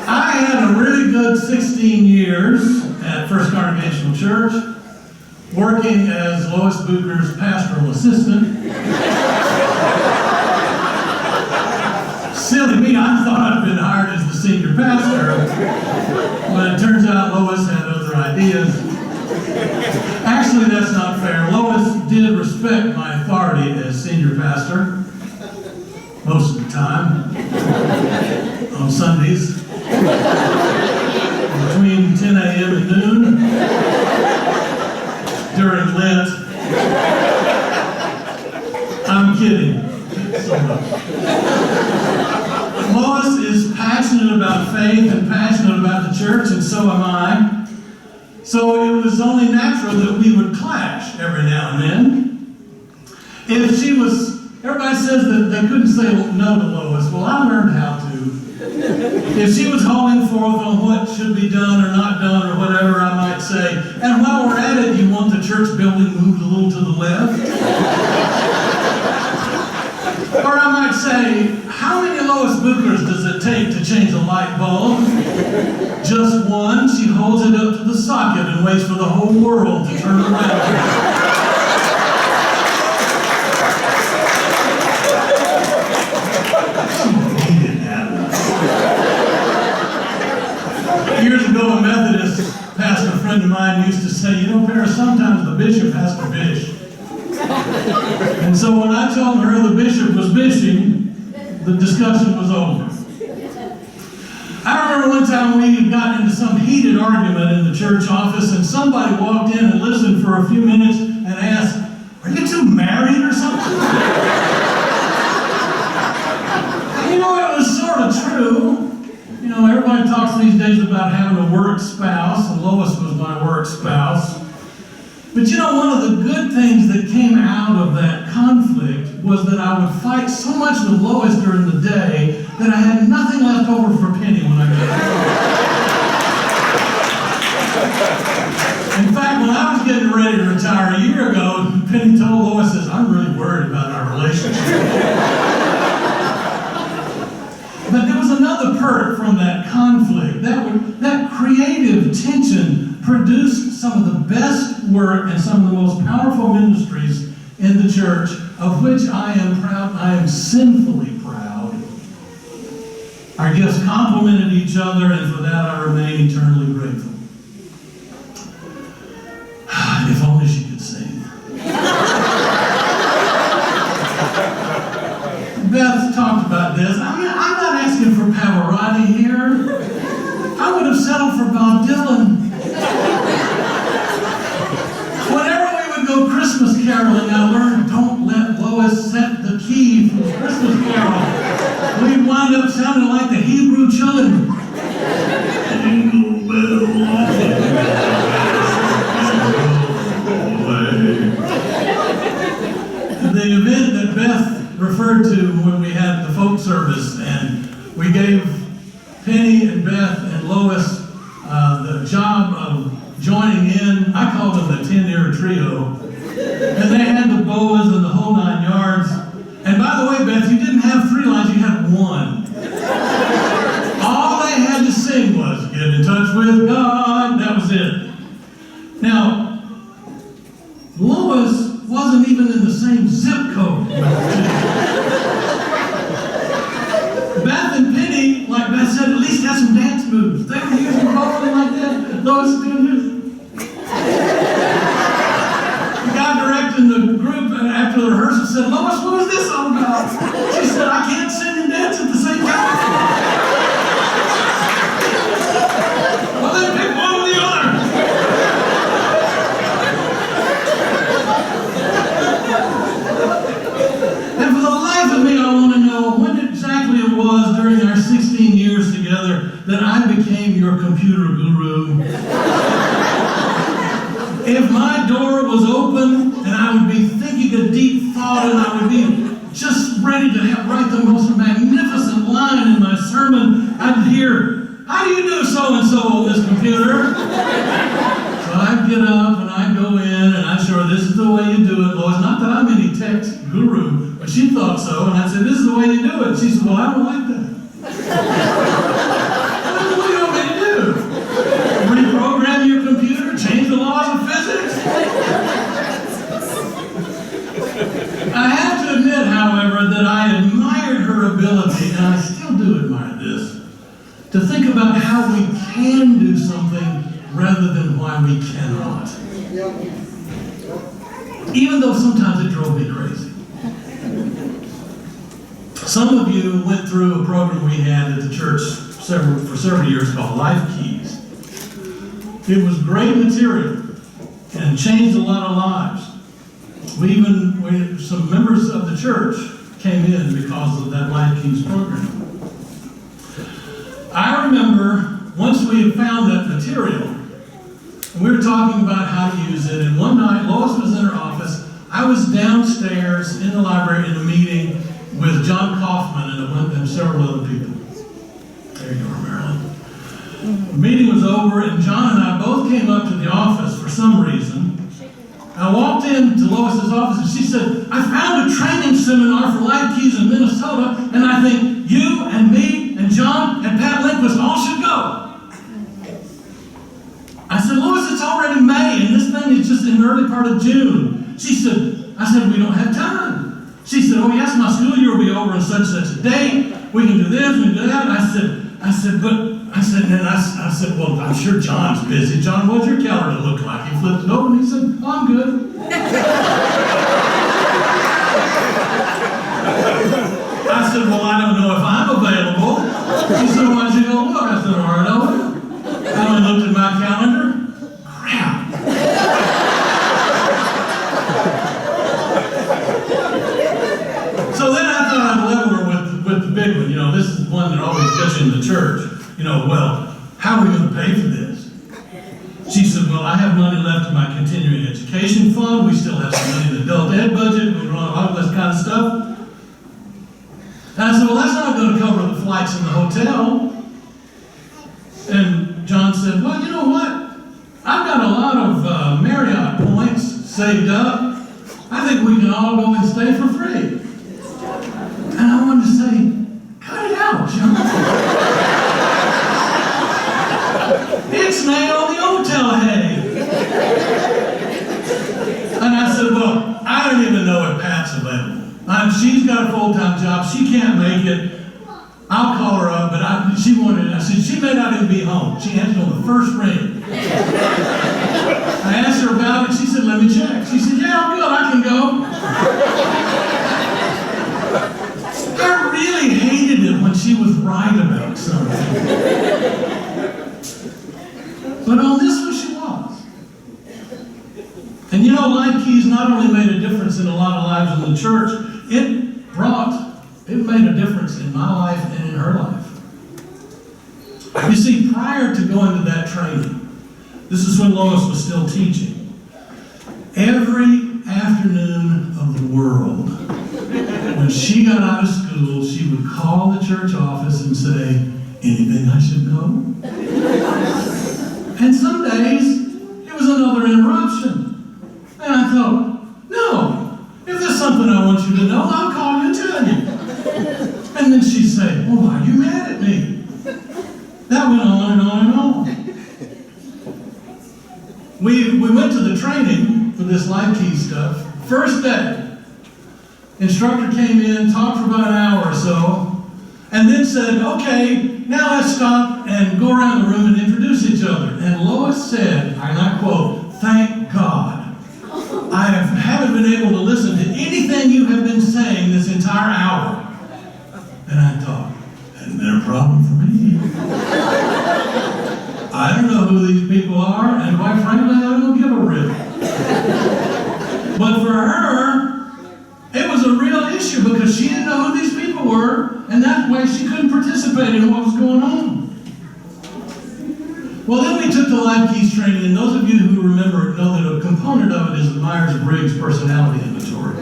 I had a really good 16 years at First Congregational Church, working as Lois Bucher's pastoral assistant. Silly me, I thought I'd been hired as the senior pastor, but it turns out Lois had other ideas. Actually, that's not fair. Lois did respect my authority as senior pastor, most of the time, on Sundays, between 10 a.m. and noon, during Lent. I'm kidding. Lois is passionate about faith and passionate about the church, and so am I. So it was only natural that we would clash every now and then. If she was, everybody says that they couldn't say no to Lois. Well, I learned how to. If she was hauling forth on what should be done or not done or whatever, I might say, and while we're at it, you want the church building moved a little to the left? Or I might say, how many Lois Buchers does it take to change a light bulb? Just one. She holds it up to the socket and waits for the whole world to turn around. Years ago, a Methodist pastor friend of mine used to say, you know, Paris, sometimes the bishop has to bish. And so when I told her the bishop was bishing, the discussion was over. I remember one time we got into some heated argument in the church office, and somebody walked in and listened for a few minutes and asked, are you two married or something? You know, it was sort of true. You know, everybody talks these days about having a work spouse, and Lois was my work spouse. But you know, one of the good things that came out of that conflict was that I would fight so much with Lois during the day that I had nothing left over for Penny when I got home. In fact, when I was getting ready to retire a year ago, Penny told Lois, says, I'm really worried about our relationship. But there was another perk from that conflict. That creative tension produced some of the best work and some of the most powerful ministries in the church, of which I am proud. I am sinfully proud. Our gifts complemented each other, and for that I remain eternally grateful. If only she could sing. Beth talked about this. I mean, I'm not asking for Pavarotti here. I would have settled for Bob Dylan. Whenever we would go Christmas caroling, I learned don't let Lois set the key for the Christmas carol. We'd wind up sounding like the Hebrew children. Jingle bell, the event that Beth referred to when we had the folk service, and we gave Penny and Beth and Lois the job of joining in. I called them the 10-year trio. And they had the boas and the whole 9 yards. And by the way, Beth, you didn't have 3 lines, you had 1. All they had to sing was, get in touch with God. That was it. Now, Lois moves. They were using rolling like that. Lois is doing this. The guy directing the group after the rehearsal said, Lois, what was this all about? She said, I can't sing and dance at the same time. Well, then pick one or the other. And for the life of me, I want to know when exactly it was during our 16 years together that I became your computer guru. If my door was open and I would be thinking a deep thought and I would be just ready to write the most magnificent line in my sermon, I'd hear, how do you do so-and-so on this computer? So I'd get up and I'd go in and I'd show her, this is the way you do it, Lois. Not that I'm any tech guru, but she thought so. And I said, this is the way you do it. She said, well, I don't like that. What do you want me to do? Reprogram your computer? Change the laws of physics? I have to admit, however, that I admired her ability, and I still do admire this, to think about how we can do something rather than why we cannot. Even though sometimes it drove me crazy. Some of you went through a program we had at the church for several years called Life Keys. It was great material and changed a lot of lives. Some members of the church came in because of that Life Keys program. I remember once we had found that material, and we were talking about how to use it, and one night Lois was in her office. I was downstairs in the library in a meeting with John Kaufman and several other people. There you are, Marilyn. The meeting was over, and John and I both came up to the office for some reason. I walked into Lois's office, and she said, I found a training seminar for Life Keys in Minnesota, and I think you and me and John and Pat Lindquist all should go. I said, Lois, it's already May, and this thing is just in the early part of June. I said, we don't have time. She said, oh yes, my school year will be over on such a date. We can do this, we can do that. I said, well, I'm sure John's busy. John, what's your calendar look like? He flipped it open and he said, oh, I'm good. I said, well, I don't know if I'm available. She said, why don't you go look? I said, all right, I will. I went and looked at my calendar. Crap. So then I thought I'd level her with the big one. You know, this is the one that always gets in the church. You know, well, how are we going to pay for this? She said, well, I have money left in my continuing education fund. We still have some money in the adult ed budget. We run all this kind of stuff. And I said, well, that's not going to cover the flights in the hotel. And John said, well, you know what? I've got a lot of Marriott points saved up. I think we can all go and stay for free. And I wanted to say, cut it out, John. It's May on the hotel, hey. And I said, well, I don't even know if Pat's available. She's got a full-time job. She can't make it. I'll call her up, but I said, she may not even be home. She answered on the first ring. I asked her about it. She said, let me check. She said, yeah, I'm good. I can go. I really hated it when she was right about something. But on this one, she was. And you know, Life Keys not only made a difference in a lot of lives in the church, it made a difference in my life and in her life. You see, prior to going to that training, this is when Lois was still teaching, every afternoon of the world, when she got out of school, she would call the church office and say, anything I should know? And some days, it was another interruption. And I thought, no, if there's something I want you to know, I'll call you and tell you. And then she'd say, well, why are you mad at me? That went on and on and on. We went to the training for this Life Key stuff. First day, instructor came in, talked for about an hour or so, and then said, okay, now let's stop and go around the room and introduce each other. And Lois said, and I quote, "Thank God, I haven't been able to listen to anything you have been saying this entire hour." And I thought, hadn't been a problem for me. I don't know who these people are, and quite frankly, I don't give a rip. But for her, it was a real issue because she didn't know who these people were, and that way she couldn't participate in what was going on. Well, then we took the Life Keys training, and those of you who remember know that a component of it is the Myers-Briggs personality inventory.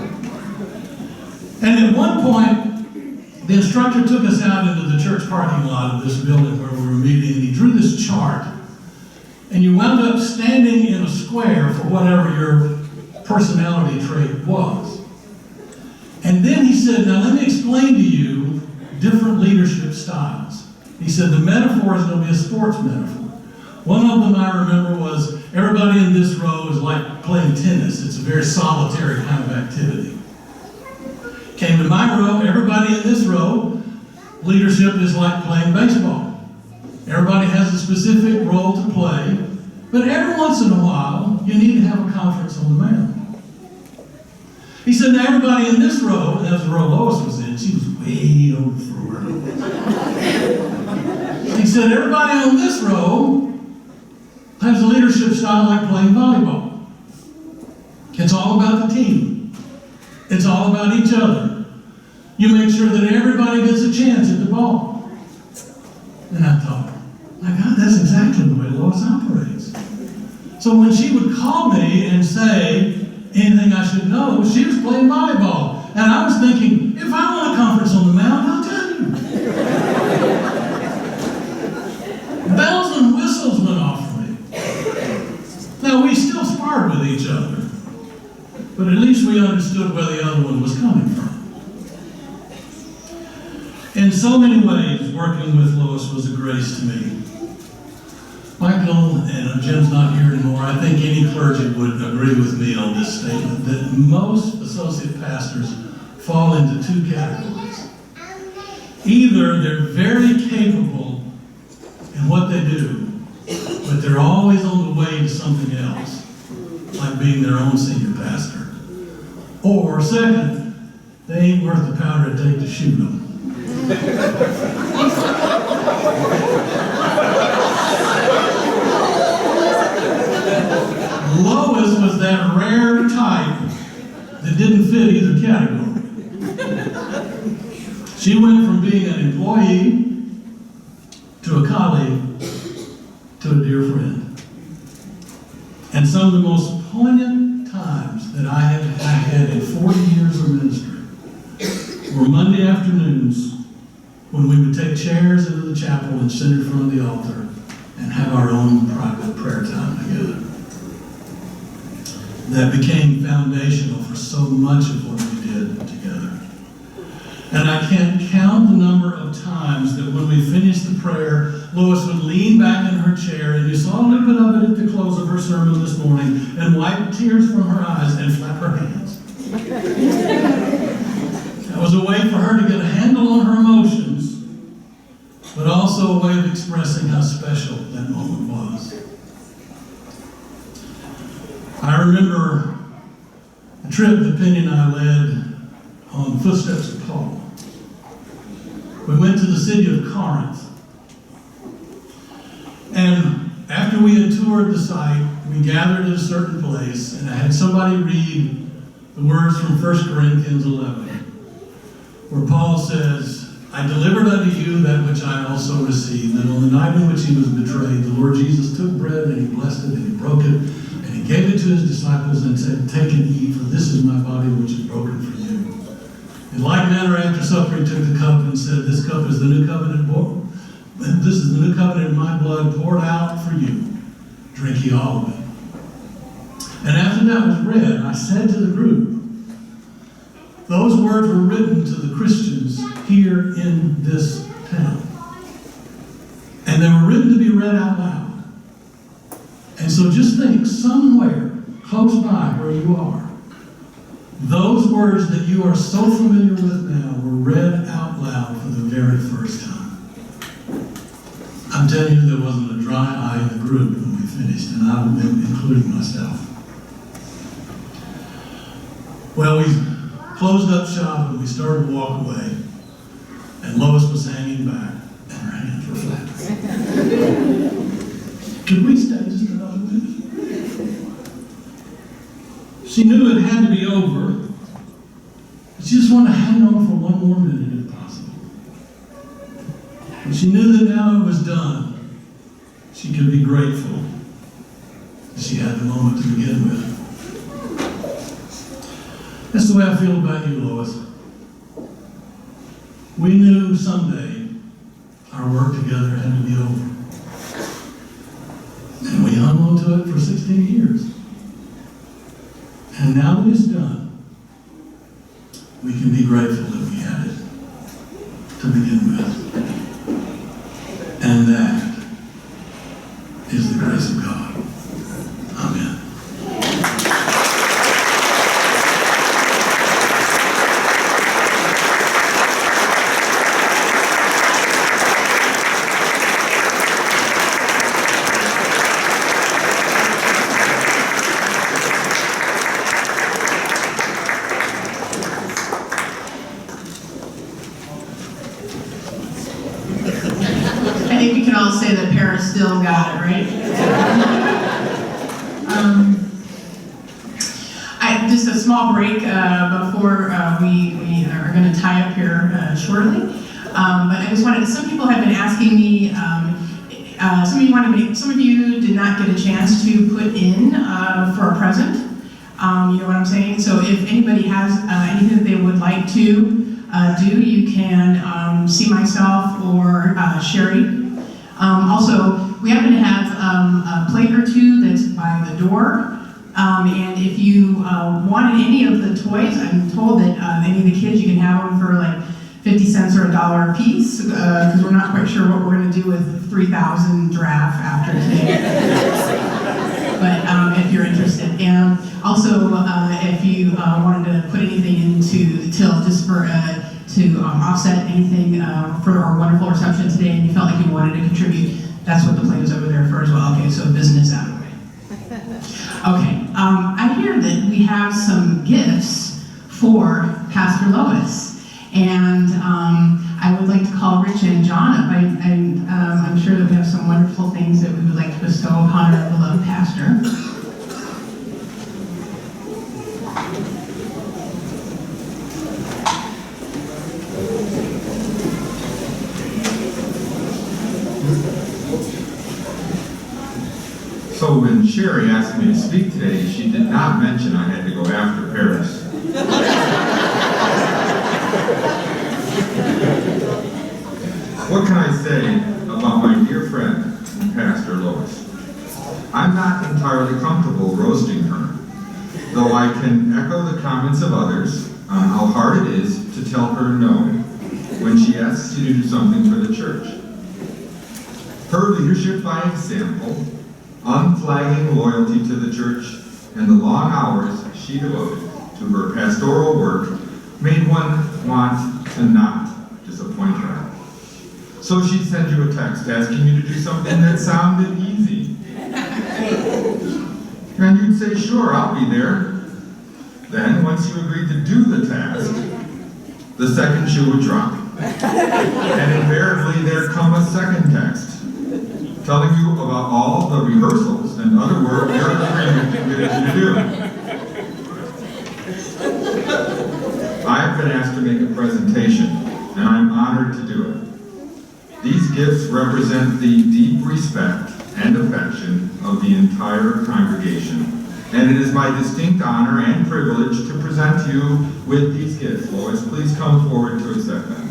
And at one point, the instructor took us out into the church parking lot of this building where we were meeting, and he drew this chart. And you wound up standing in a square for whatever your personality trait was. And then he said, now let me explain to you different leadership styles. He said the metaphor is going to be a sports metaphor. One of them I remember was everybody in this row is like playing tennis. It's a very solitary kind of activity. Came to my row, everybody in this row, leadership is like playing baseball. Everybody has a specific role to play, but every once in a while, you need to have a conference on the mound. He said, now everybody in this row, and that's the row Lois was in, she was way over for her. He said, everybody on this row has a leadership style like playing volleyball. It's all about the team. It's all about each other. You make sure that everybody gets a chance at the ball. And I thought, my God, that's exactly the way Lois operates. So when she would call me and say anything I should know, she was playing volleyball. And I was thinking, if I want a conference on the mound, I'll tell you. Bells and whistles went off for me. Now, we still sparred with each other, but at least we understood where the other one was coming from. In so many ways, working with Lois was a grace to me. Michael, and Jim's not here anymore, I think any clergy would agree with me on this statement, that most associate pastors fall into two categories. Either they're very capable in what they do, but they're always on the way to something else, like being their own senior pastor. Or second, they ain't worth the powder it takes to shoot them. Lois was that rare type that didn't fit either category. She went from being an employee to a colleague to a dear friend. And some of the most poignant times that I have had in 40 years of ministry were Monday afternoons when we would take chairs into the chapel and sit in front of the altar and have our own private prayer time together. That became foundational for so much of what we did together. And I can't count the number of times that when we finished the prayer, Lois would lean back in her chair, and you saw a little bit of it at the close of her sermon this morning, and wipe tears from her eyes and flap her hands. That was a way for her to get a handle on her emotions, but also a way of expressing how special that moment was. I remember a trip that Penny and I led on the footsteps of Paul. We went to the city of Corinth. And after we had toured the site, we gathered at a certain place, and I had somebody read the words from 1 Corinthians 11, where Paul says, I delivered unto you that which I also received, that on the night in which he was betrayed, the Lord Jesus took bread, and he blessed it, and he broke it, and he gave it to his disciples and said, take and eat, for this is my body which is broken for you. In like manner, after supper, he took the cup and said, this cup is the new covenant this is the new covenant in my blood poured out for you. Drink ye all of it. And after that was read, I said to the group, those words were written to the Christians here in this town. And they were written to be read out loud. And so just think, somewhere close by where you are, those words that you are so familiar with now were read out loud for the very first time. I'm telling you, there wasn't a dry eye in the group when we finished, and I'm including myself. Well, we closed up shop and we started to walk away, and Lois was hanging back, and her hands were flat. Could we stay just another minute? She knew it had to be over, but she just wanted to hang on for one more minute if possible. And she knew that now it was done, she could be grateful that she had the moment to begin with. That's the way I feel about you, Lois. We knew someday our work together had to be over. And we hung on to it for 16 years. And now that it's done, we can be grateful that we had it to begin with. And that is the grace of God. Amen. I think we can all say that Paris still got it, right? Just a small break before we are going to tie up here shortly. But I just wanted, some people have been asking me, some of you did not get a chance to put in for a present. You know what I'm saying? So if anybody has anything that they would like to do, you can see myself or Sherry. Also, we happen to have a plate or two that's by the door. And if you wanted any of the toys, I'm told that any of the kids, you can have them for like 50 cents or $1 a piece, because we're not quite sure what we're going to do with 3,000 giraffe after today. But if you're interested. And also, if you wanted to put anything into the till just for to offset anything for our wonderful reception today, and you felt like you wanted to contribute, that's what the plate is over there for as well. Okay, so business out of the way. Okay, I hear that we have some gifts for Pastor Lois, and I would like to call Rich and John up. I'm sure that we have some wonderful things that we would like to bestow upon our beloved pastor. So when Sherry asked me to speak today, she did not mention I had to go after Paris. What can I say about my dear friend, Pastor Lois? I'm not entirely comfortable roasting her, though I can echo the comments of others on how hard it is to tell her no when she asks you to do something for the church. Her leadership by example, unflagging loyalty to the church, and the long hours she devoted to her pastoral work made one want to not disappoint her. So she'd send you a text asking you to do something that sounded easy. And you'd say, sure, I'll be there. Then, once you agreed to do the task, the second shoe would drop. And invariably there'd come a second text telling you about all the rehearsals and other work your agreement committed you to do. I've been asked to make a presentation, and I'm honored to do it. These gifts represent the deep respect and affection of the entire congregation, and it is my distinct honor and privilege to present you with these gifts. Lois, please come forward to accept them.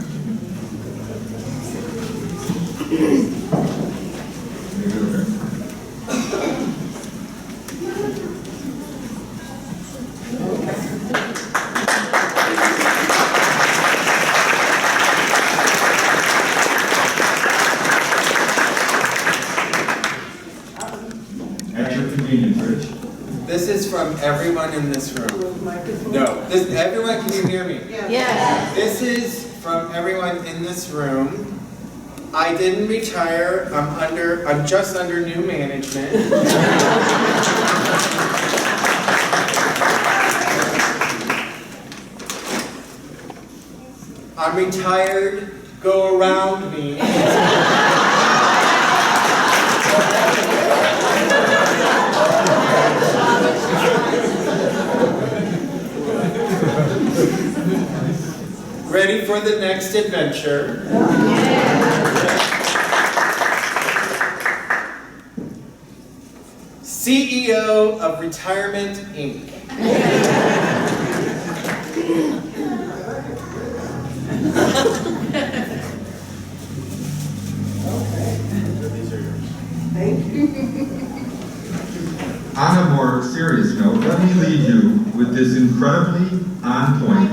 At your convenience, Rich. This is from everyone in this room. No, everyone, can you hear me? Yes. This is from everyone in this room I didn't retire. I'm just under new management. I'm retired. Go around me. Ready for the next adventure. CEO of Retirement, Inc. On a more serious note, let me leave you with this incredibly on-point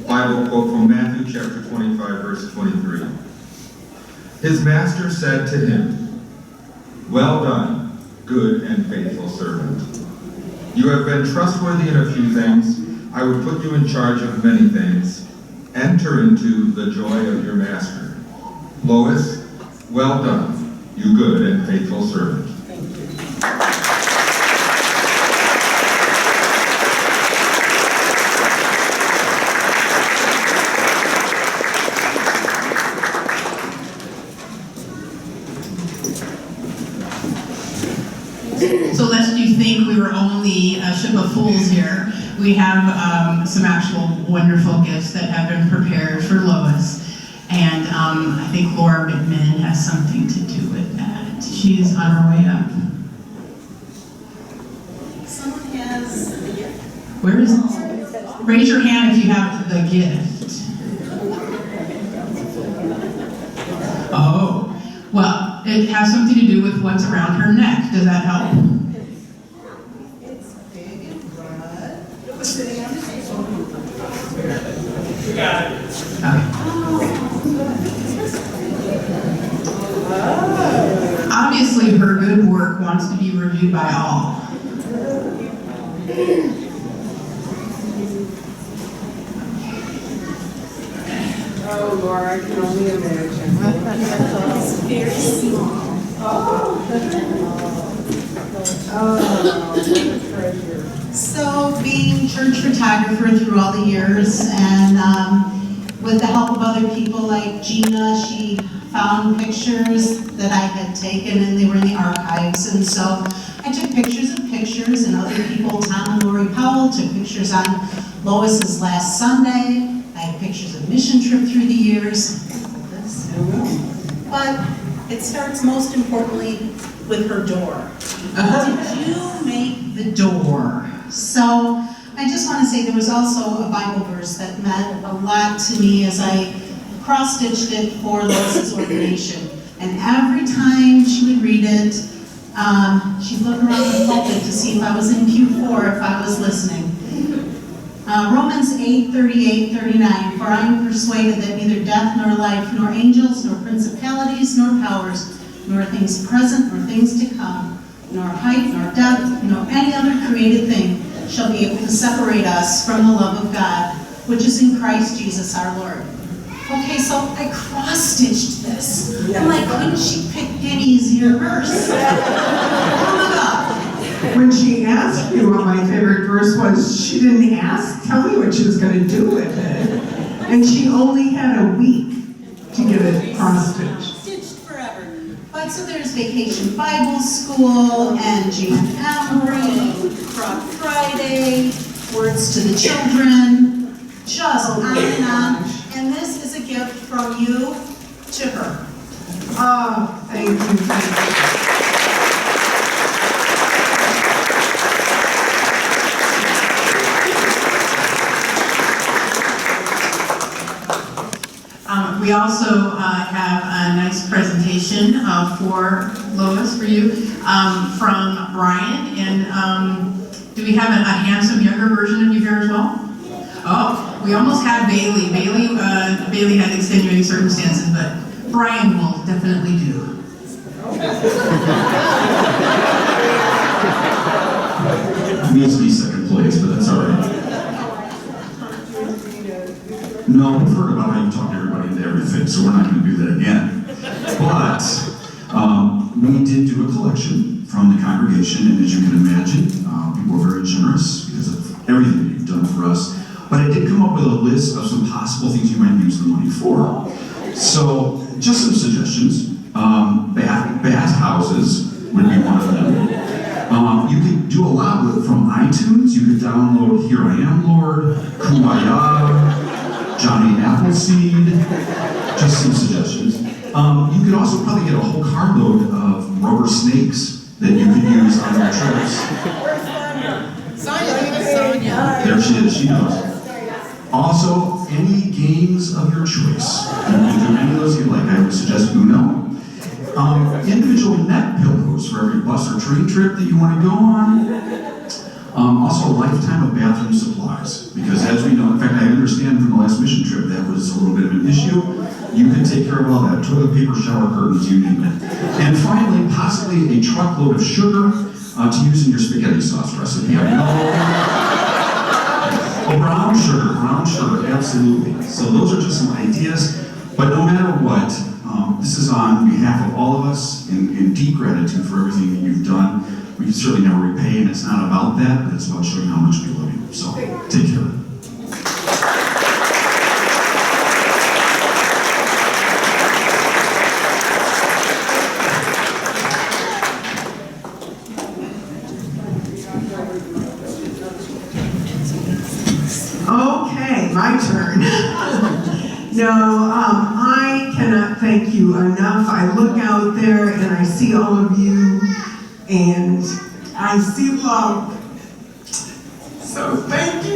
Bible quote from Matthew chapter 25, verse 23. His master said to him, "Well done, good and faithful servant. You have been trustworthy in a few things. I will put you in charge of many things. Enter into the joy of your master." Lois, well done, you good and faithful servant. So lest you think we were only a ship of fools here, we have some actual wonderful gifts that have been prepared for Lois. And I think Laura McMinn has something to do with that. She's on her way up. Someone has the gift. Where is it? Raise your hand if you have the gift. Oh, well, it has something to do with what's around her neck. Does that help? It's big and broad. It was sitting on the table. We got it. Okay. Obviously, her good work wants to be reviewed by all. Oh, Laura, I can only imagine. It's very small. Oh, what a treasure. So, being church photographer through all the years, and with the help of other people like Gina, she found pictures that I had taken, and they were in the archives. And so, I took pictures of pictures, and other people, Tom and Lori Powell, took pictures on Lois's last Sunday. I had pictures of mission trip through the years. But it starts most importantly with her door. Did you make the door? So I just want to say there was also a Bible verse that meant a lot to me as I cross-stitched it for Lois's ordination. And every time she would read it, she'd look around the pulpit to see if I was in pew 4, if I was listening. Romans 8:38-39, for I am persuaded that neither death nor life, nor angels, nor principalities, nor powers, nor things present, nor things to come, nor height, nor depth, nor any other created thing shall be able to separate us from the love of God, which is in Christ Jesus our Lord. Okay, so I cross-stitched this. I'm like, couldn't she pick an easier verse? Oh my God. When she asked me what my favorite verse was, she didn't tell me what she was going to do with it. And she only had a week to get it cross-stitched. Stitched forever. But so there's Vacation Bible School, and Jan Emery, Frog Friday, Words to the Children, just on and on. And this is a gift from you to her. Oh, thank you, thank you. We also have a nice presentation for Lois, for you, from Brian. And do we have a handsome younger version of you here as well? Oh, we almost had Bailey. Bailey had extenuating circumstances, but Brian will definitely do. Needs to be second place, but that's all right. No, we've heard about how you talk everybody into everything, so we're not going to do that again. But we did do a collection from the congregation, and as you can imagine, people were very generous because of everything you've done for us. But I did come up with a list of some possible things you might use the money for. So, just some suggestions. Bath houses would be one of them. You could do a lot with from iTunes. You could download Here I Am, Lord, Kumbaya, Johnny Appleseed, just some suggestions. You could also probably get a whole carload of rubber snakes that you could use on your trips. There she is, she knows. Also, any games of your choice. You can do any of those you like. I would suggest Uno. Individual neck pillows for every bus or train trip that you want to go on. Also, a lifetime of bathroom supplies. Because as we know, in fact, I understand from the last mission trip that was a little bit of an issue. You can take care of all that. Toilet paper, shower curtains, you name it. And finally, possibly a truckload of sugar to use in your spaghetti sauce recipe. I know. Oh, brown sugar, absolutely. So those are just some ideas. But no matter what, this is on behalf of all of us in deep gratitude for everything that you've done. We can certainly never repay, and it's not about that, but it's about showing how much we love you. So, take care. Okay, my turn. No, I cannot thank you enough. I look out there and I see all of you and I see love. So thank you.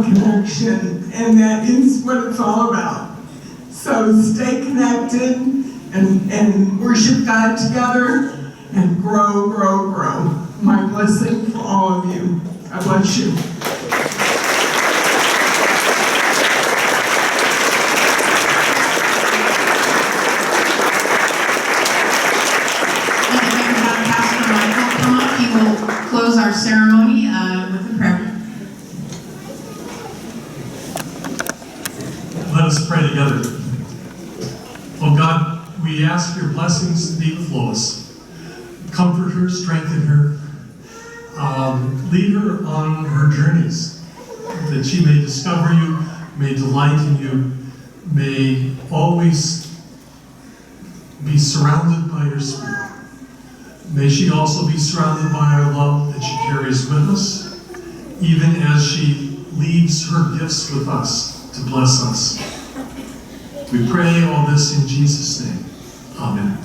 Connection, and that is what it's all about. So stay connected and worship God together and grow, grow, grow. My blessing for all of you. God bless you. Pastor Michael come up. He will close our ceremony with a prayer. Let us pray together. Oh God, we ask your blessings to be with Lois. Comfort her, strengthen her, lead her on her journeys, that she may discover you, may delight in you, may always be surrounded by your Spirit. May she also be surrounded by our love that she carries with us, even as she leaves her gifts with us to bless us. We pray all this in Jesus' name. Amen.